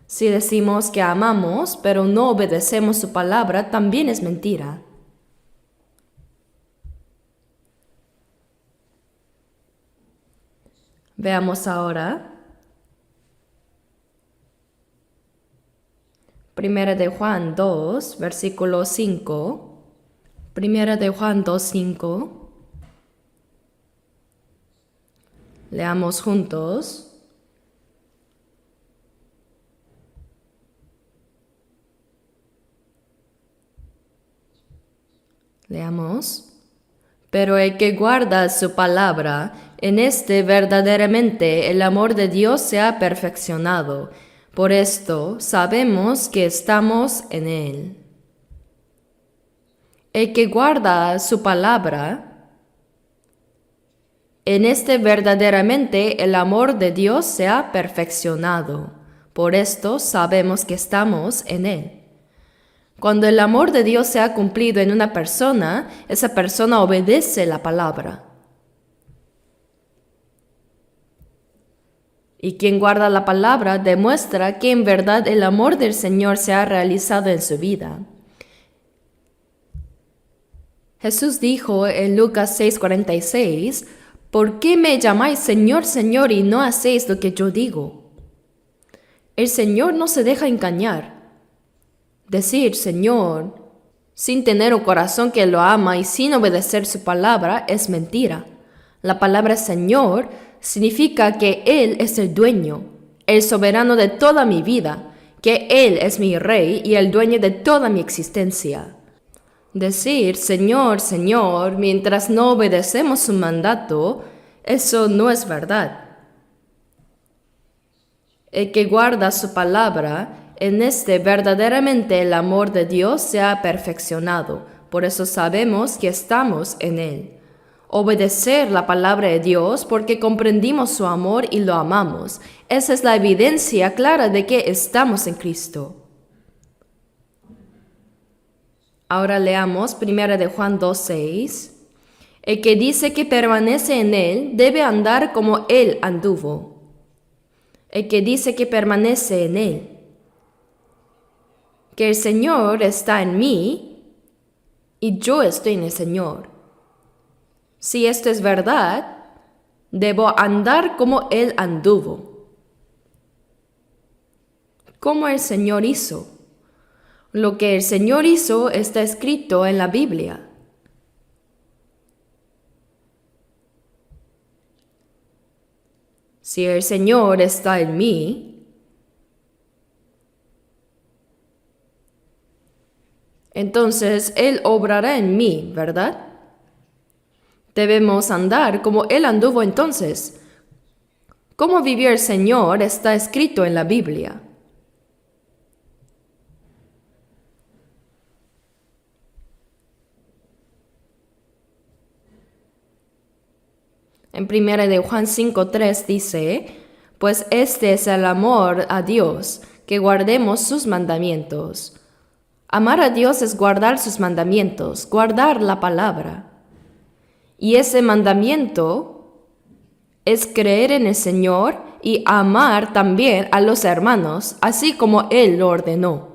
Speaker 1: Si decimos que amamos, pero no obedecemos su palabra, también es mentira. Veamos ahora Primera de Juan 2, versículo 5. Primera de Juan 2, 5. Leamos juntos. Leamos. Pero el que guarda su palabra, en este verdaderamente el amor de Dios se ha perfeccionado. Por esto sabemos que estamos en Él. El que guarda su palabra, en este verdaderamente el amor de Dios se ha perfeccionado. Por esto sabemos que estamos en Él. Cuando el amor de Dios se ha cumplido en una persona, esa persona obedece la palabra. Y quien guarda la palabra demuestra que en verdad el amor del Señor se ha realizado en su vida. Jesús dijo en Lucas 6:46, ¿por qué me llamáis Señor, Señor y no hacéis lo que yo digo? El Señor no se deja engañar. Decir Señor sin tener un corazón que lo ama y sin obedecer su palabra es mentira. La palabra Señor significa que Él es el dueño, el soberano de toda mi vida, que Él es mi rey y el dueño de toda mi existencia. Decir Señor, Señor, mientras no obedecemos su mandato, eso no es verdad. El que guarda su palabra, en este verdaderamente el amor de Dios se ha perfeccionado, por eso sabemos que estamos en Él. Obedecer la palabra de Dios porque comprendimos su amor y lo amamos. Esa es la evidencia clara de que estamos en Cristo. Ahora leamos 1 de Juan 2:6. El que dice que permanece en Él debe andar como Él anduvo. El que dice que permanece en Él. Que el Señor está en mí y yo estoy en el Señor. Si esto es verdad, debo andar como Él anduvo. ¿Cómo el Señor hizo? Lo que el Señor hizo está escrito en la Biblia. Si el Señor está en mí, entonces Él obrará en mí, ¿verdad? Debemos andar como Él anduvo entonces. Cómo vivió el Señor está escrito en la Biblia. En 1 de Juan 5:3 dice, pues este es el amor a Dios, que guardemos sus mandamientos. Amar a Dios es guardar sus mandamientos, guardar la palabra. Y ese mandamiento es creer en el Señor y amar también a los hermanos, así como Él lo ordenó.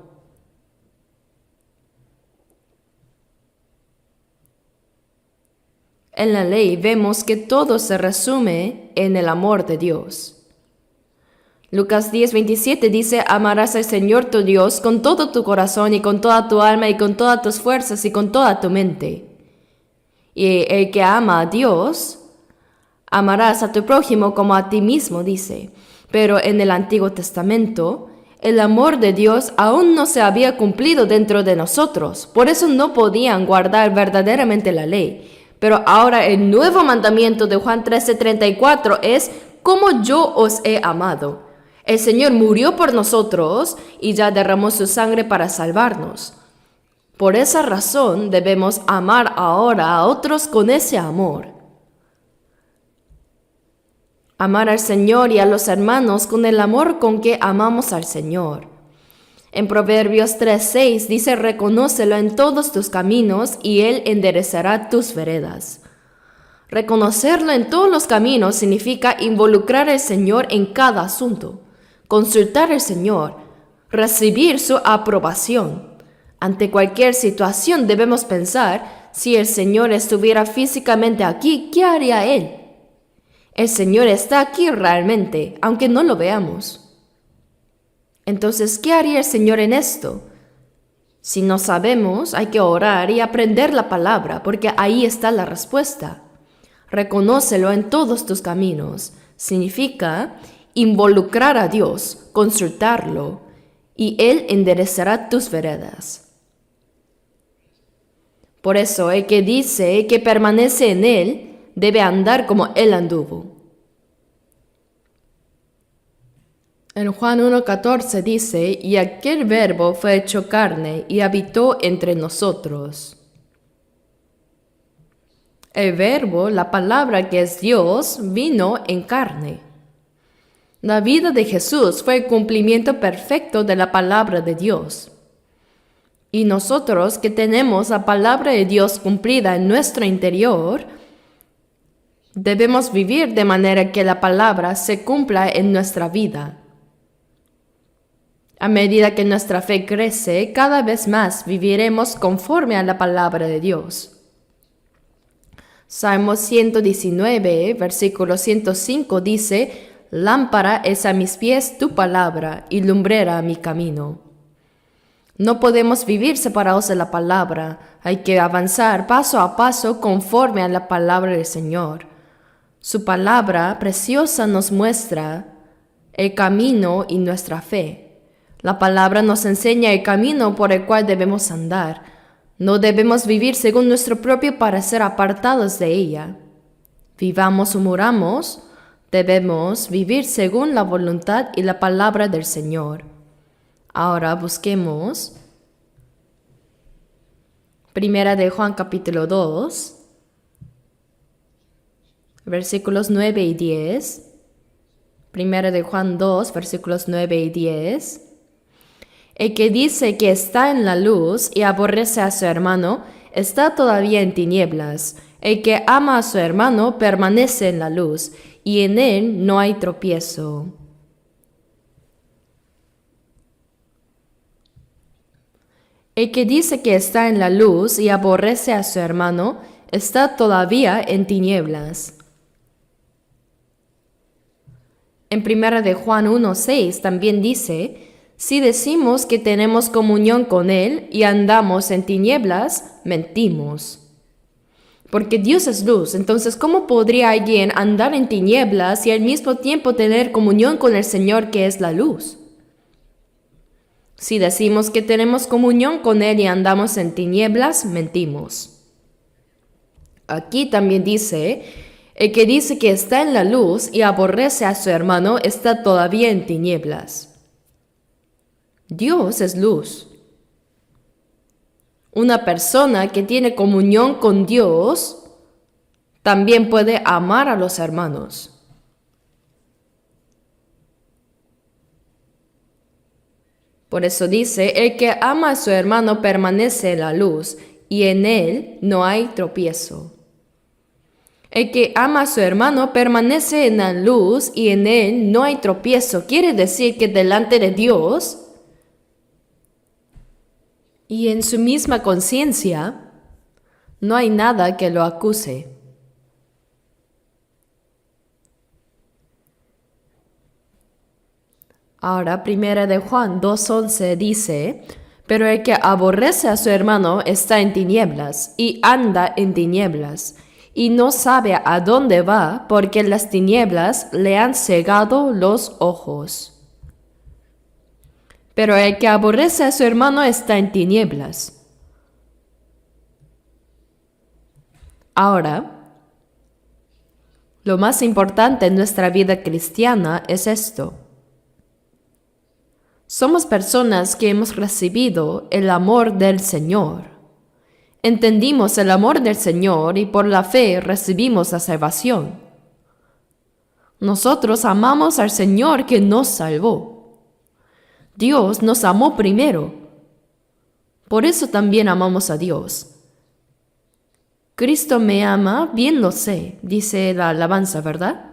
Speaker 1: En la ley vemos que todo se resume en el amor de Dios. Lucas 10:27 dice, amarás al Señor tu Dios con todo tu corazón y con toda tu alma y con todas tus fuerzas y con toda tu mente. Y el que ama a Dios, amarás a tu prójimo como a ti mismo, dice. Pero en el Antiguo Testamento, el amor de Dios aún no se había cumplido dentro de nosotros. Por eso no podían guardar verdaderamente la ley. Pero ahora el nuevo mandamiento de Juan 13:34 es, como yo os he amado. El Señor murió por nosotros y ya derramó su sangre para salvarnos. Por esa razón debemos amar ahora a otros con ese amor. Amar al Señor y a los hermanos con el amor con que amamos al Señor. En Proverbios 3:6 dice, reconócelo en todos tus caminos y Él enderezará tus veredas. Reconocerlo en todos los caminos significa involucrar al Señor en cada asunto, consultar al Señor, recibir su aprobación. Ante cualquier situación debemos pensar, si el Señor estuviera físicamente aquí, ¿qué haría Él? El Señor está aquí realmente, aunque no lo veamos. Entonces, ¿qué haría el Señor en esto? Si no sabemos, hay que orar y aprender la palabra, porque ahí está la respuesta. Reconócelo en todos tus caminos. Significa involucrar a Dios, consultarlo, y Él enderezará tus veredas. Por eso, el que dice que permanece en Él, debe andar como Él anduvo. En Juan 1:14 dice, y aquel verbo fue hecho carne y habitó entre nosotros. El verbo, la palabra que es Dios, vino en carne. La vida de Jesús fue el cumplimiento perfecto de la palabra de Dios. Y nosotros que tenemos la palabra de Dios cumplida en nuestro interior, debemos vivir de manera que la palabra se cumpla en nuestra vida. A medida que nuestra fe crece, cada vez más viviremos conforme a la palabra de Dios. Salmo 119, versículo 105 dice, lámpara es a mis pies tu palabra y lumbrera a mi camino. No podemos vivir separados de la palabra, hay que avanzar paso a paso conforme a la palabra del Señor. Su palabra preciosa nos muestra el camino y nuestra fe. La palabra nos enseña el camino por el cual debemos andar. No debemos vivir según nuestro propio parecer apartados de ella. Vivamos o muramos, debemos vivir según la voluntad y la palabra del Señor. Ahora busquemos Primera de Juan capítulo 2, versículos 9 y 10. Primera de Juan 2, versículos 9 y 10. El que dice que está en la luz y aborrece a su hermano, está todavía en tinieblas. El que ama a su hermano permanece en la luz, y en él no hay tropiezo. El que dice que está en la luz y aborrece a su hermano, está todavía en tinieblas. En 1 de Juan 1:6 también dice, si decimos que tenemos comunión con Él y andamos en tinieblas, mentimos. Porque Dios es luz, entonces ¿cómo podría alguien andar en tinieblas y al mismo tiempo tener comunión con el Señor que es la luz? Si decimos que tenemos comunión con Él y andamos en tinieblas, mentimos. Aquí también dice, el que dice que está en la luz y aborrece a su hermano está todavía en tinieblas. Dios es luz. Una persona que tiene comunión con Dios también puede amar a los hermanos. Por eso dice, el que ama a su hermano permanece en la luz y en él no hay tropiezo. El que ama a su hermano permanece en la luz y en él no hay tropiezo. Quiere decir que delante de Dios y en su misma conciencia, no hay nada que lo acuse. Ahora, 1 de Juan 2:11 dice, pero el que aborrece a su hermano está en tinieblas y anda en tinieblas, y no sabe a dónde va porque las tinieblas le han cegado los ojos. Pero el que aborrece a su hermano está en tinieblas. Ahora, lo más importante en nuestra vida cristiana es esto. Somos personas que hemos recibido el amor del Señor. Entendimos el amor del Señor y por la fe recibimos la salvación. Nosotros amamos al Señor que nos salvó. Dios nos amó primero. Por eso también amamos a Dios. Cristo me ama, bien lo sé, dice la alabanza, ¿verdad?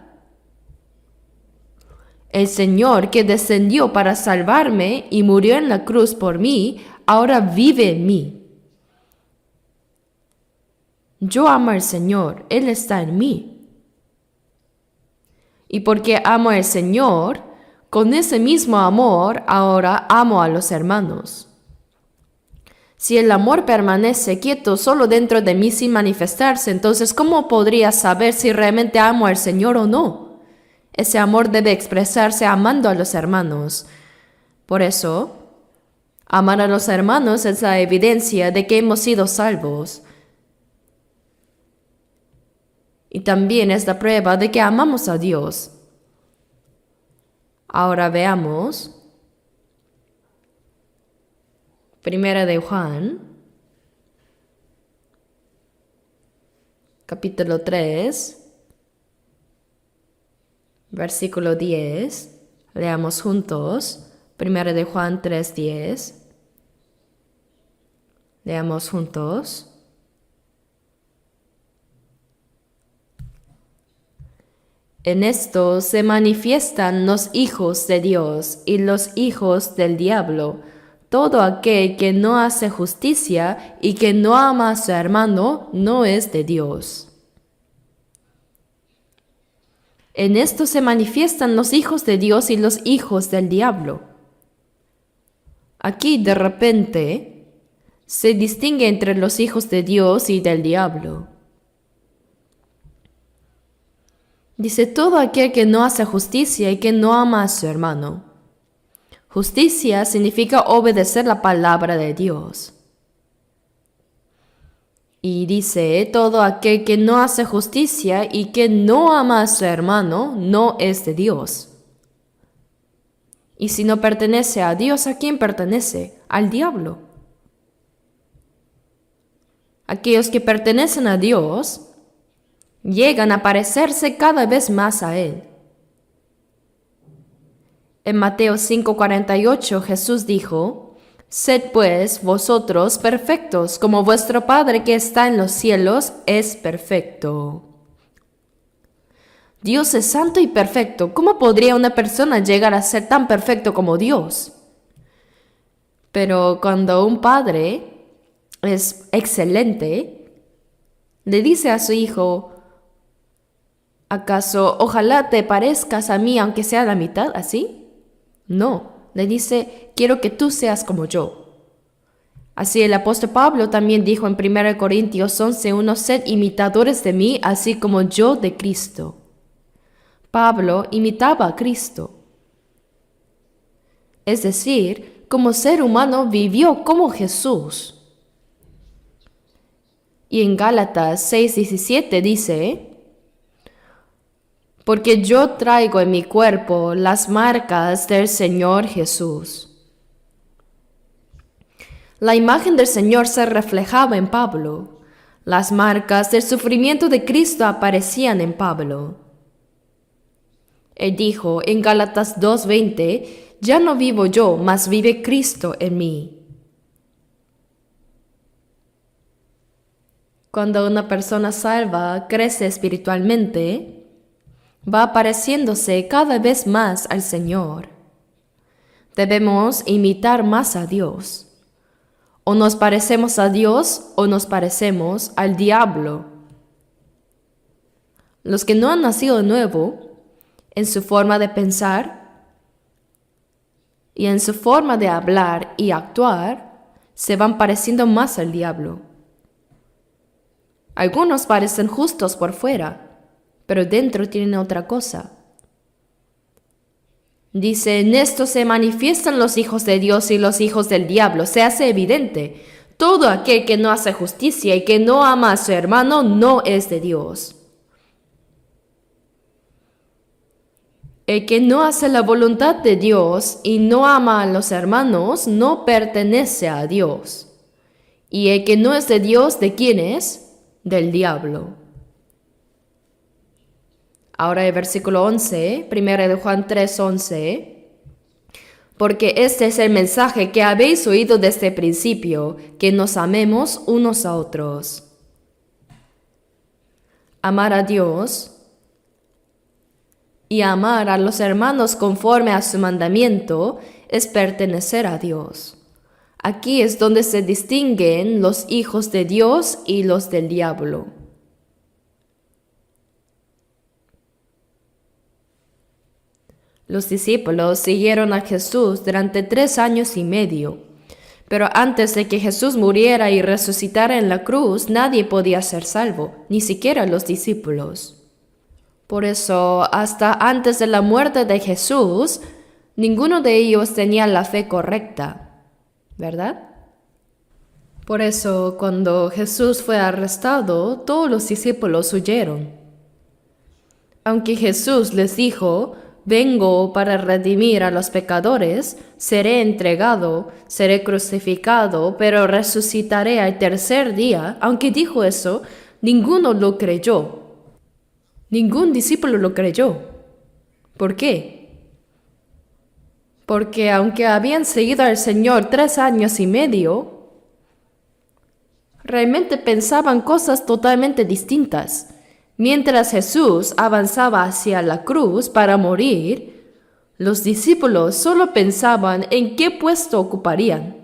Speaker 1: El Señor que descendió para salvarme y murió en la cruz por mí, ahora vive en mí. Yo amo al Señor, Él está en mí. Y porque amo al Señor, con ese mismo amor ahora amo a los hermanos. Si el amor permanece quieto solo dentro de mí sin manifestarse, entonces ¿cómo podría saber si realmente amo al Señor o no? Ese amor debe expresarse amando a los hermanos. Por eso, amar a los hermanos es la evidencia de que hemos sido salvos. Y también es la prueba de que amamos a Dios. Ahora veamos Primera de Juan, capítulo 3, versículo 10. Leamos juntos. Primera de Juan 3:10. Leamos juntos. En esto se manifiestan los hijos de Dios y los hijos del diablo. Todo aquel que no hace justicia y que no ama a su hermano no es de Dios. En esto se manifiestan los hijos de Dios y los hijos del diablo. Aquí de repente se distingue entre los hijos de Dios y del diablo. Dice todo aquel que no hace justicia y que no ama a su hermano. Justicia significa obedecer la palabra de Dios. Y dice, todo aquel que no hace justicia y que no ama a su hermano no es de Dios. Y si no pertenece a Dios, ¿a quién pertenece? Al diablo. Aquellos que pertenecen a Dios llegan a parecerse cada vez más a Él. En Mateo 5:48 Jesús dijo, «Sed pues vosotros perfectos, como vuestro Padre que está en los cielos es perfecto». Dios es santo y perfecto. ¿Cómo podría una persona llegar a ser tan perfecto como Dios? Pero cuando un padre es excelente, le dice a su hijo, ¿acaso ojalá te parezcas a mí aunque sea la mitad así? No, le dice, quiero que tú seas como yo. Así el apóstol Pablo también dijo en 1 Corintios 11:1, sed imitadores de mí, así como yo de Cristo. Pablo imitaba a Cristo. Es decir, como ser humano vivió como Jesús. Y en Gálatas 6:17 dice, porque yo traigo en mi cuerpo las marcas del Señor Jesús. La imagen del Señor se reflejaba en Pablo. Las marcas del sufrimiento de Cristo aparecían en Pablo. Él dijo en Gálatas 2:20, ya no vivo yo, mas vive Cristo en mí. Cuando una persona salva crece espiritualmente, va pareciéndose cada vez más al Señor. Debemos imitar más a Dios. O nos parecemos a Dios o nos parecemos al diablo. Los que no han nacido de nuevo, en su forma de pensar y en su forma de hablar y actuar, se van pareciendo más al diablo. Algunos parecen justos por fuera, pero dentro tienen otra cosa. Dice, en esto se manifiestan los hijos de Dios y los hijos del diablo. Se hace evidente, todo aquel que no hace justicia y que no ama a su hermano no es de Dios. El que no hace la voluntad de Dios y no ama a los hermanos no pertenece a Dios. Y el que no es de Dios, ¿de quién es? Del diablo. Ahora el versículo 11, 1 de Juan 3:11. Porque este es el mensaje que habéis oído desde el principio, que nos amemos unos a otros. Amar a Dios y amar a los hermanos conforme a su mandamiento es pertenecer a Dios. Aquí es donde se distinguen los hijos de Dios y los del diablo. Los discípulos siguieron a Jesús durante 3 años y medio, pero antes de que Jesús muriera y resucitara en la cruz, nadie podía ser salvo, ni siquiera los discípulos. Por eso, hasta antes de la muerte de Jesús, ninguno de ellos tenía la fe correcta, ¿verdad? Por eso, cuando Jesús fue arrestado, todos los discípulos huyeron. Aunque Jesús les dijo: vengo para redimir a los pecadores, seré entregado, seré crucificado, pero resucitaré al tercer día. Aunque dijo eso, ninguno lo creyó. Ningún discípulo lo creyó. ¿Por qué? Porque aunque habían seguido al Señor 3 años y medio, realmente pensaban cosas totalmente distintas. Mientras Jesús avanzaba hacia la cruz para morir, los discípulos solo pensaban en qué puesto ocuparían.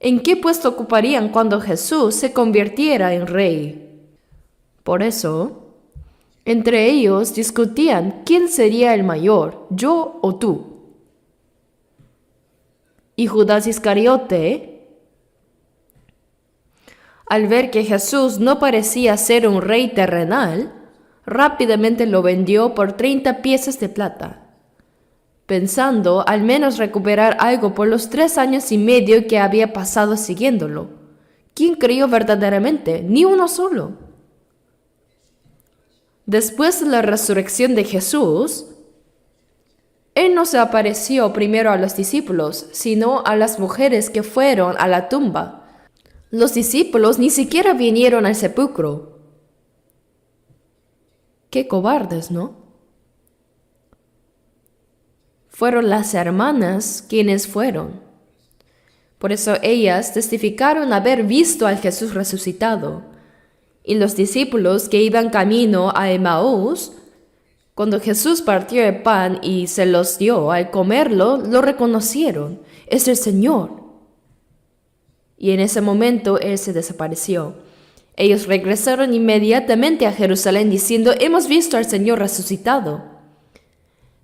Speaker 1: ¿En qué puesto ocuparían cuando Jesús se convirtiera en rey? Por eso, entre ellos discutían quién sería el mayor, yo o tú. Y Judas Iscariote, al ver que Jesús no parecía ser un rey terrenal, rápidamente lo vendió por 30 piezas de plata, pensando al menos recuperar algo por los 3 años y medio que había pasado siguiéndolo. ¿Quién creyó verdaderamente? Ni uno solo. Después de la resurrección de Jesús, Él no se apareció primero a los discípulos, sino a las mujeres que fueron a la tumba. Los discípulos ni siquiera vinieron al sepulcro. ¡Qué cobardes!, ¿no? Fueron las hermanas quienes fueron. Por eso ellas testificaron haber visto al Jesús resucitado. Y los discípulos que iban camino a Emaús, cuando Jesús partió el pan y se los dio, al comerlo, lo reconocieron. Es el Señor. Y en ese momento Él se desapareció. Ellos regresaron inmediatamente a Jerusalén diciendo: hemos visto al Señor resucitado.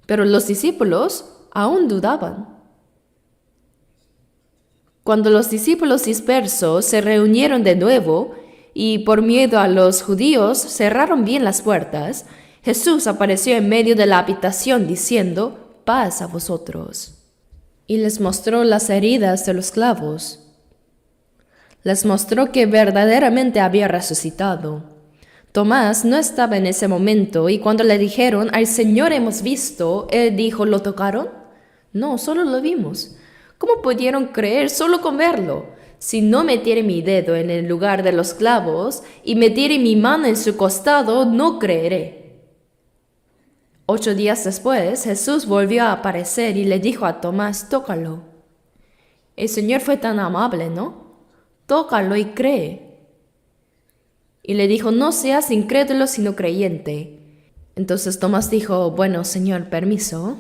Speaker 1: Pero los discípulos aún dudaban. Cuando los discípulos dispersos se reunieron de nuevo y por miedo a los judíos cerraron bien las puertas, Jesús apareció en medio de la habitación diciendo: paz a vosotros. Y les mostró las heridas de los clavos. Les mostró que verdaderamente había resucitado. Tomás no estaba en ese momento y cuando le dijeron: al Señor hemos visto, él dijo: ¿lo tocaron? No, solo lo vimos. ¿Cómo pudieron creer solo con verlo? Si no metiere mi dedo en el lugar de los clavos y metiere mi mano en su costado, no creeré. 8 días después, Jesús volvió a aparecer y le dijo a Tomás: tócalo. El Señor fue tan amable, ¿no? Tócalo y cree. Y le dijo: no seas incrédulo sino creyente. Entonces Tomás dijo: bueno, Señor, permiso.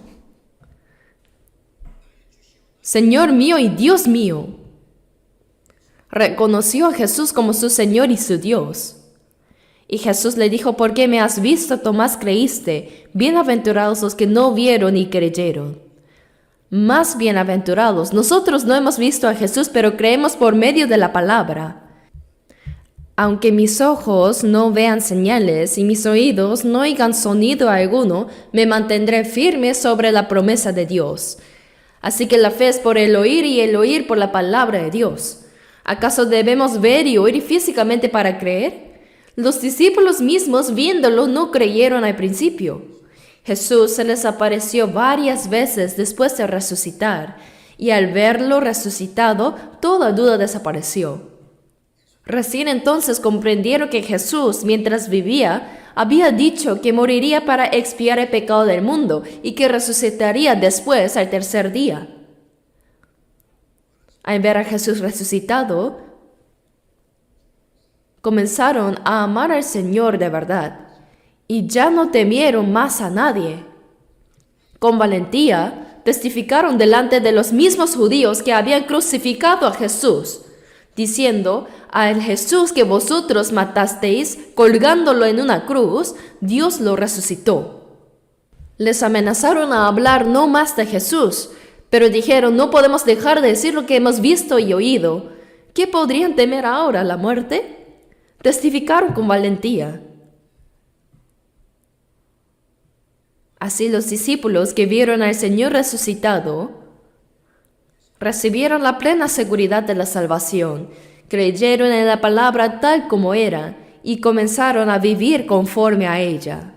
Speaker 1: Señor mío y Dios mío. Reconoció a Jesús como su Señor y su Dios. Y Jesús le dijo: ¿por qué me has visto, Tomás, creíste? Bienaventurados los que no vieron y creyeron. Más bienaventurados, nosotros no hemos visto a Jesús, pero creemos por medio de la palabra. Aunque mis ojos no vean señales y mis oídos no oigan sonido alguno, me mantendré firme sobre la promesa de Dios. Así que la fe es por el oír y el oír por la palabra de Dios. ¿Acaso debemos ver y oír físicamente para creer? Los discípulos mismos viéndolo no creyeron al principio. Jesús se les apareció varias veces después de resucitar, y al verlo resucitado, toda duda desapareció. Recién entonces comprendieron que Jesús, mientras vivía, había dicho que moriría para expiar el pecado del mundo y que resucitaría después al tercer día. Al ver a Jesús resucitado, comenzaron a amar al Señor de verdad y ya no temieron más a nadie. Con valentía, testificaron delante de los mismos judíos que habían crucificado a Jesús, diciendo: al Jesús que vosotros matasteis colgándolo en una cruz, Dios lo resucitó. Les amenazaron a hablar no más de Jesús, pero dijeron, no podemos dejar de decir lo que hemos visto y oído. ¿Qué podrían temer ahora, la muerte? Testificaron con valentía. Así los discípulos que vieron al Señor resucitado recibieron la plena seguridad de la salvación, creyeron en la palabra tal como era y comenzaron a vivir conforme a ella.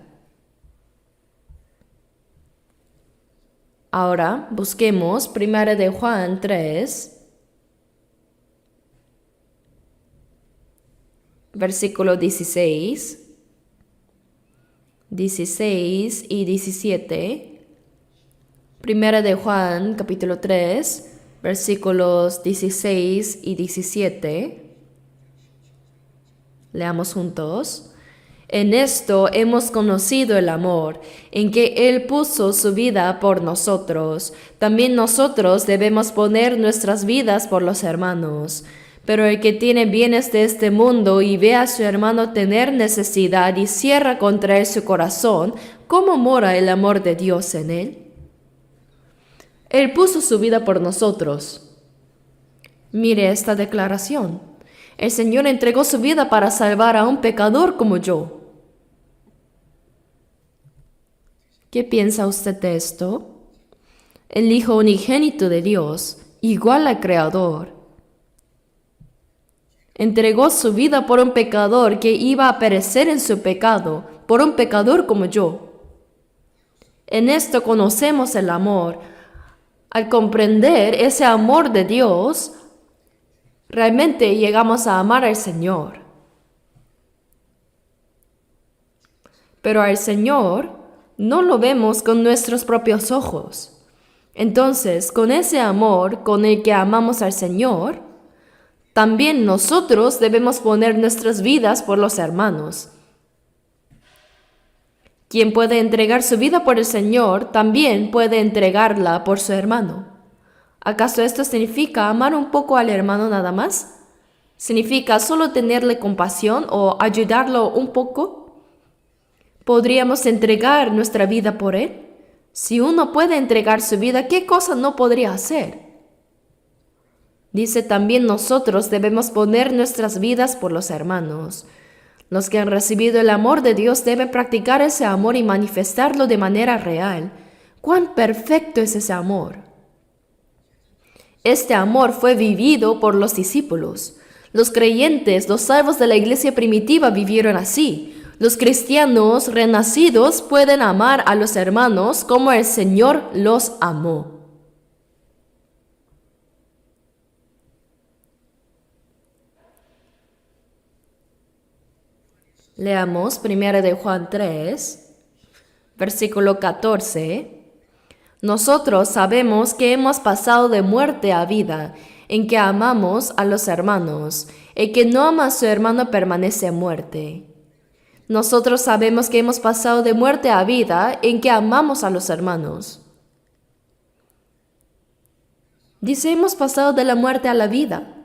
Speaker 1: Ahora busquemos 1 de Juan 3, versículo 16 y 17. 1 de Juan, capítulo 3, versículos 16 y 17. Leamos juntos. En esto hemos conocido el amor, en que Él puso su vida por nosotros. También nosotros debemos poner nuestras vidas por los hermanos. Pero el que tiene bienes de este mundo y ve a su hermano tener necesidad y cierra contra él su corazón, ¿cómo mora el amor de Dios en él? Él puso su vida por nosotros. Mire esta declaración. El Señor entregó su vida para salvar a un pecador como yo. ¿Qué piensa usted de esto? El Hijo unigénito de Dios, igual al Creador, entregó su vida por un pecador que iba a perecer en su pecado, por un pecador como yo. En esto conocemos el amor. Al comprender ese amor de Dios, realmente llegamos a amar al Señor. Pero al Señor no lo vemos con nuestros propios ojos. Entonces, con ese amor con el que amamos al Señor, también nosotros debemos poner nuestras vidas por los hermanos. Quien puede entregar su vida por el Señor, también puede entregarla por su hermano. ¿Acaso esto significa amar un poco al hermano nada más? ¿Significa solo tenerle compasión o ayudarlo un poco? ¿Podríamos entregar nuestra vida por él? Si uno puede entregar su vida, ¿qué cosa no podría hacer? Dice también nosotros debemos poner nuestras vidas por los hermanos. Los que han recibido el amor de Dios deben practicar ese amor y manifestarlo de manera real. ¡Cuán perfecto es ese amor! Este amor fue vivido por los discípulos. Los creyentes, los salvos de la iglesia primitiva vivieron así. Los cristianos renacidos pueden amar a los hermanos como el Señor los amó. Leamos 1 de Juan 3, versículo 14. Nosotros sabemos que hemos pasado de muerte a vida, en que amamos a los hermanos. El que no ama a su hermano permanece en muerte. Nosotros sabemos que hemos pasado de muerte a vida, en que amamos a los hermanos. Dice, hemos pasado de la muerte a la vida.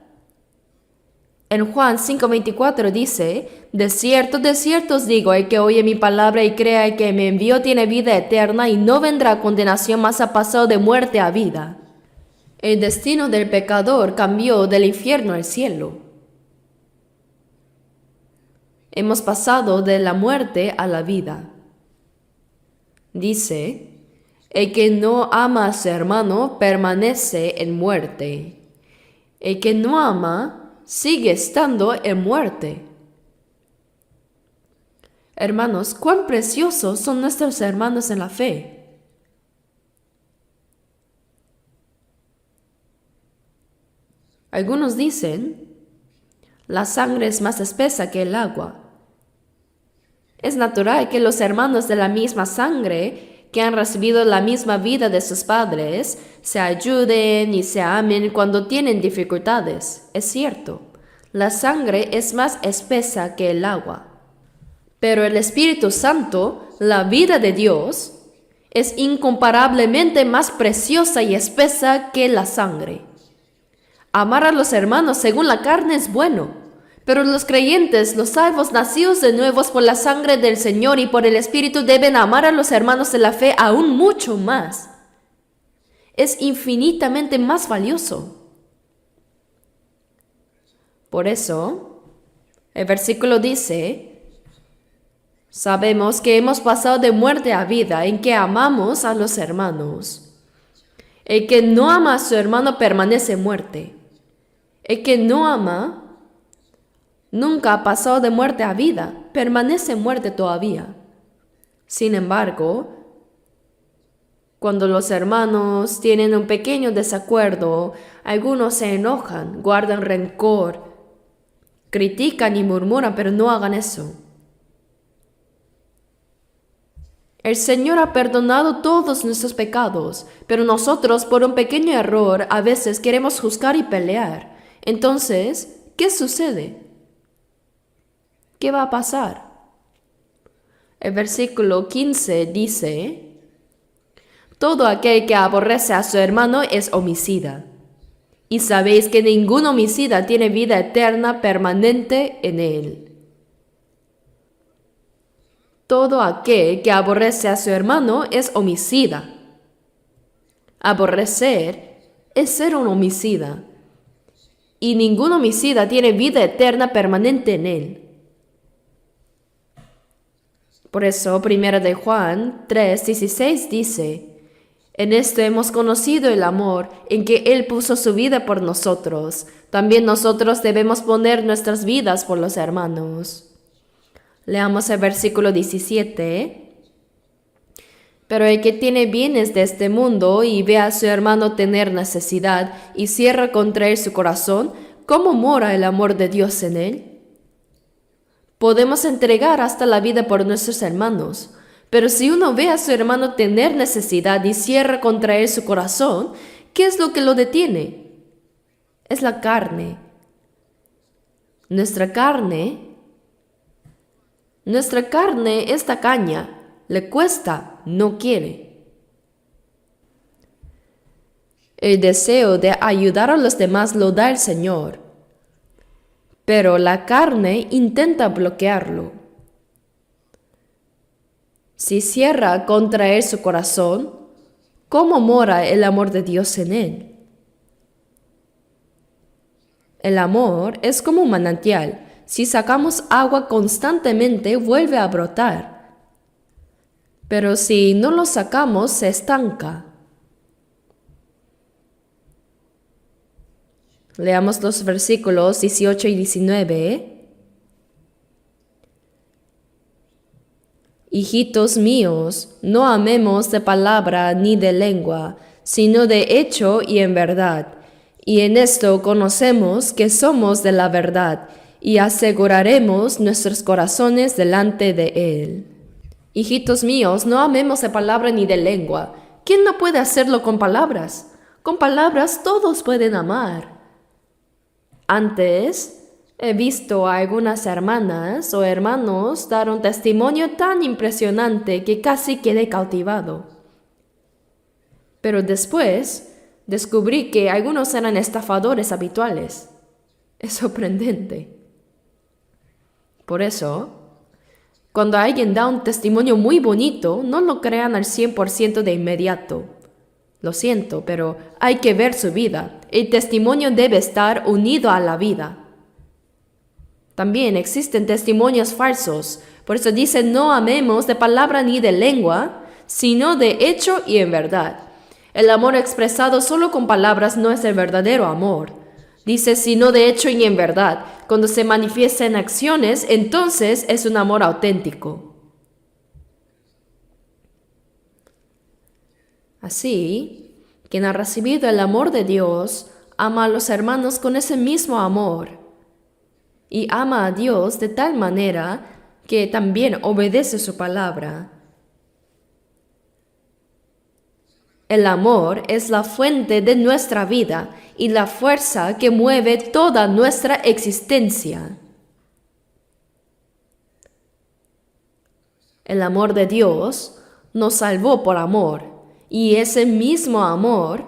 Speaker 1: En Juan 5:24 dice, de cierto os digo, el que oye mi palabra y crea el que me envió tiene vida eterna y no vendrá a condenación, mas ha pasado de muerte a vida. El destino del pecador cambió del infierno al cielo. Hemos pasado de la muerte a la vida. Dice, el que no ama a su hermano permanece en muerte. El que no ama sigue estando en muerte. Hermanos, cuán preciosos son nuestros hermanos en la fe. Algunos dicen, la sangre es más espesa que el agua. Es natural que los hermanos de la misma sangre, que han recibido la misma vida de sus padres, se ayuden y se amen cuando tienen dificultades. Es cierto, la sangre es más espesa que el agua. Pero el Espíritu Santo, la vida de Dios, es incomparablemente más preciosa y espesa que la sangre. Amar a los hermanos según la carne es bueno, Pero los creyentes, los salvos, nacidos de nuevos por la sangre del Señor y por el Espíritu, deben amar a los hermanos de la fe aún mucho más. Es infinitamente más valioso. Por eso, el versículo dice: sabemos que hemos pasado de muerte a vida en que amamos a los hermanos. El que no ama a su hermano permanece en muerte. El que no ama nunca ha pasado de muerte a vida, permanece en muerte todavía. Sin embargo, cuando los hermanos tienen un pequeño desacuerdo, algunos se enojan, guardan rencor, critican y murmuran, pero no hagan eso. El Señor ha perdonado todos nuestros pecados, pero nosotros, por un pequeño error, a veces queremos juzgar y pelear. Entonces, ¿qué sucede? ¿Qué va a pasar? El versículo 15 dice: todo aquel que aborrece a su hermano es homicida. Y sabéis que ningún homicida tiene vida eterna permanente en él. Todo aquel que aborrece a su hermano es homicida. Aborrecer es ser un homicida. Y ningún homicida tiene vida eterna permanente en él. Por eso, 1 de Juan 3:16 dice: en esto hemos conocido el amor, en que Él puso su vida por nosotros. También nosotros debemos poner nuestras vidas por los hermanos. Leamos el versículo 17. Pero el que tiene bienes de este mundo y ve a su hermano tener necesidad y cierra contra él su corazón, ¿cómo mora el amor de Dios en él? Podemos entregar hasta la vida por nuestros hermanos, pero si uno ve a su hermano tener necesidad y cierra contra él su corazón, ¿qué es lo que lo detiene? Es la carne. Nuestra carne es tacaña, le cuesta, no quiere. El deseo de ayudar a los demás lo da el Señor, pero la carne intenta bloquearlo. Si cierra contra él su corazón, ¿cómo mora el amor de Dios en él? El amor es como un manantial. Si sacamos agua constantemente, vuelve a brotar. Pero si no lo sacamos, se estanca. Leamos los versículos 18 y 19. Hijitos míos, no amemos de palabra ni de lengua, sino de hecho y en verdad. Y en esto conocemos que somos de la verdad, y aseguraremos nuestros corazones delante de Él. Hijitos míos, no amemos de palabra ni de lengua. ¿Quién no puede hacerlo con palabras? Con palabras todos pueden amar. Antes, he visto a algunas hermanas o hermanos dar un testimonio tan impresionante que casi quedé cautivado. Pero después descubrí que algunos eran estafadores habituales. Es sorprendente. Por eso, cuando alguien da un testimonio muy bonito, no lo crean al 100% de inmediato. Lo siento, pero hay que ver su vida. El testimonio debe estar unido a la vida. También existen testimonios falsos. Por eso dice: no amemos de palabra ni de lengua, sino de hecho y en verdad. El amor expresado solo con palabras no es el verdadero amor. Dice: sino de hecho y en verdad. Cuando se manifiesta en acciones, entonces es un amor auténtico. Así, quien ha recibido el amor de Dios, ama a los hermanos con ese mismo amor. Y ama a Dios de tal manera que también obedece su palabra. El amor es la fuente de nuestra vida y la fuerza que mueve toda nuestra existencia. El amor de Dios nos salvó por amor, y ese mismo amor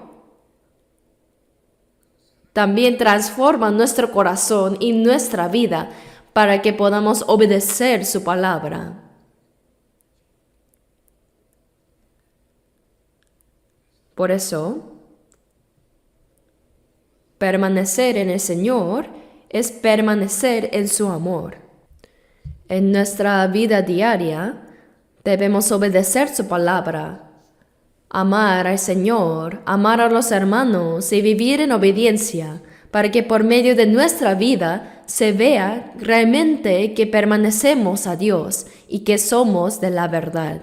Speaker 1: también transforma nuestro corazón y nuestra vida para que podamos obedecer su palabra. Por eso, permanecer en el Señor es permanecer en su amor. En nuestra vida diaria debemos obedecer su palabra, amar al Señor, amar a los hermanos y vivir en obediencia para que por medio de nuestra vida se vea realmente que permanecemos a Dios y que somos de la verdad.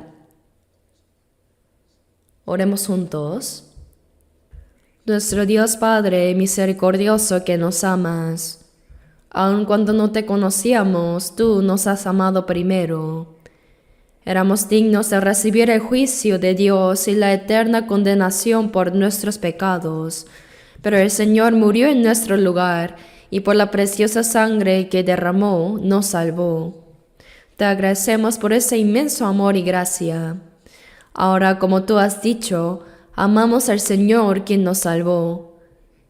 Speaker 1: Oremos juntos. Nuestro Dios Padre misericordioso que nos amas, aun cuando no te conocíamos, tú nos has amado primero. Éramos dignos de recibir el juicio de Dios y la eterna condenación por nuestros pecados, pero el Señor murió en nuestro lugar y por la preciosa sangre que derramó nos salvó. Te agradecemos por ese inmenso amor y gracia. Ahora, como tú has dicho, amamos al Señor quien nos salvó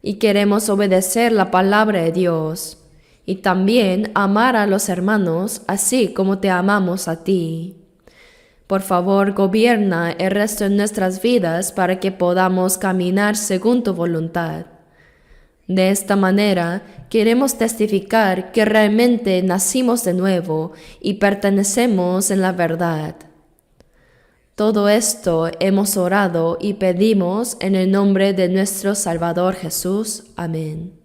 Speaker 1: y queremos obedecer la palabra de Dios y también amar a los hermanos así como te amamos a ti. Por favor, gobierna el resto de nuestras vidas para que podamos caminar según tu voluntad. De esta manera, queremos testificar que realmente nacimos de nuevo y pertenecemos en la verdad. Todo esto hemos orado y pedimos en el nombre de nuestro Salvador Jesús. Amén.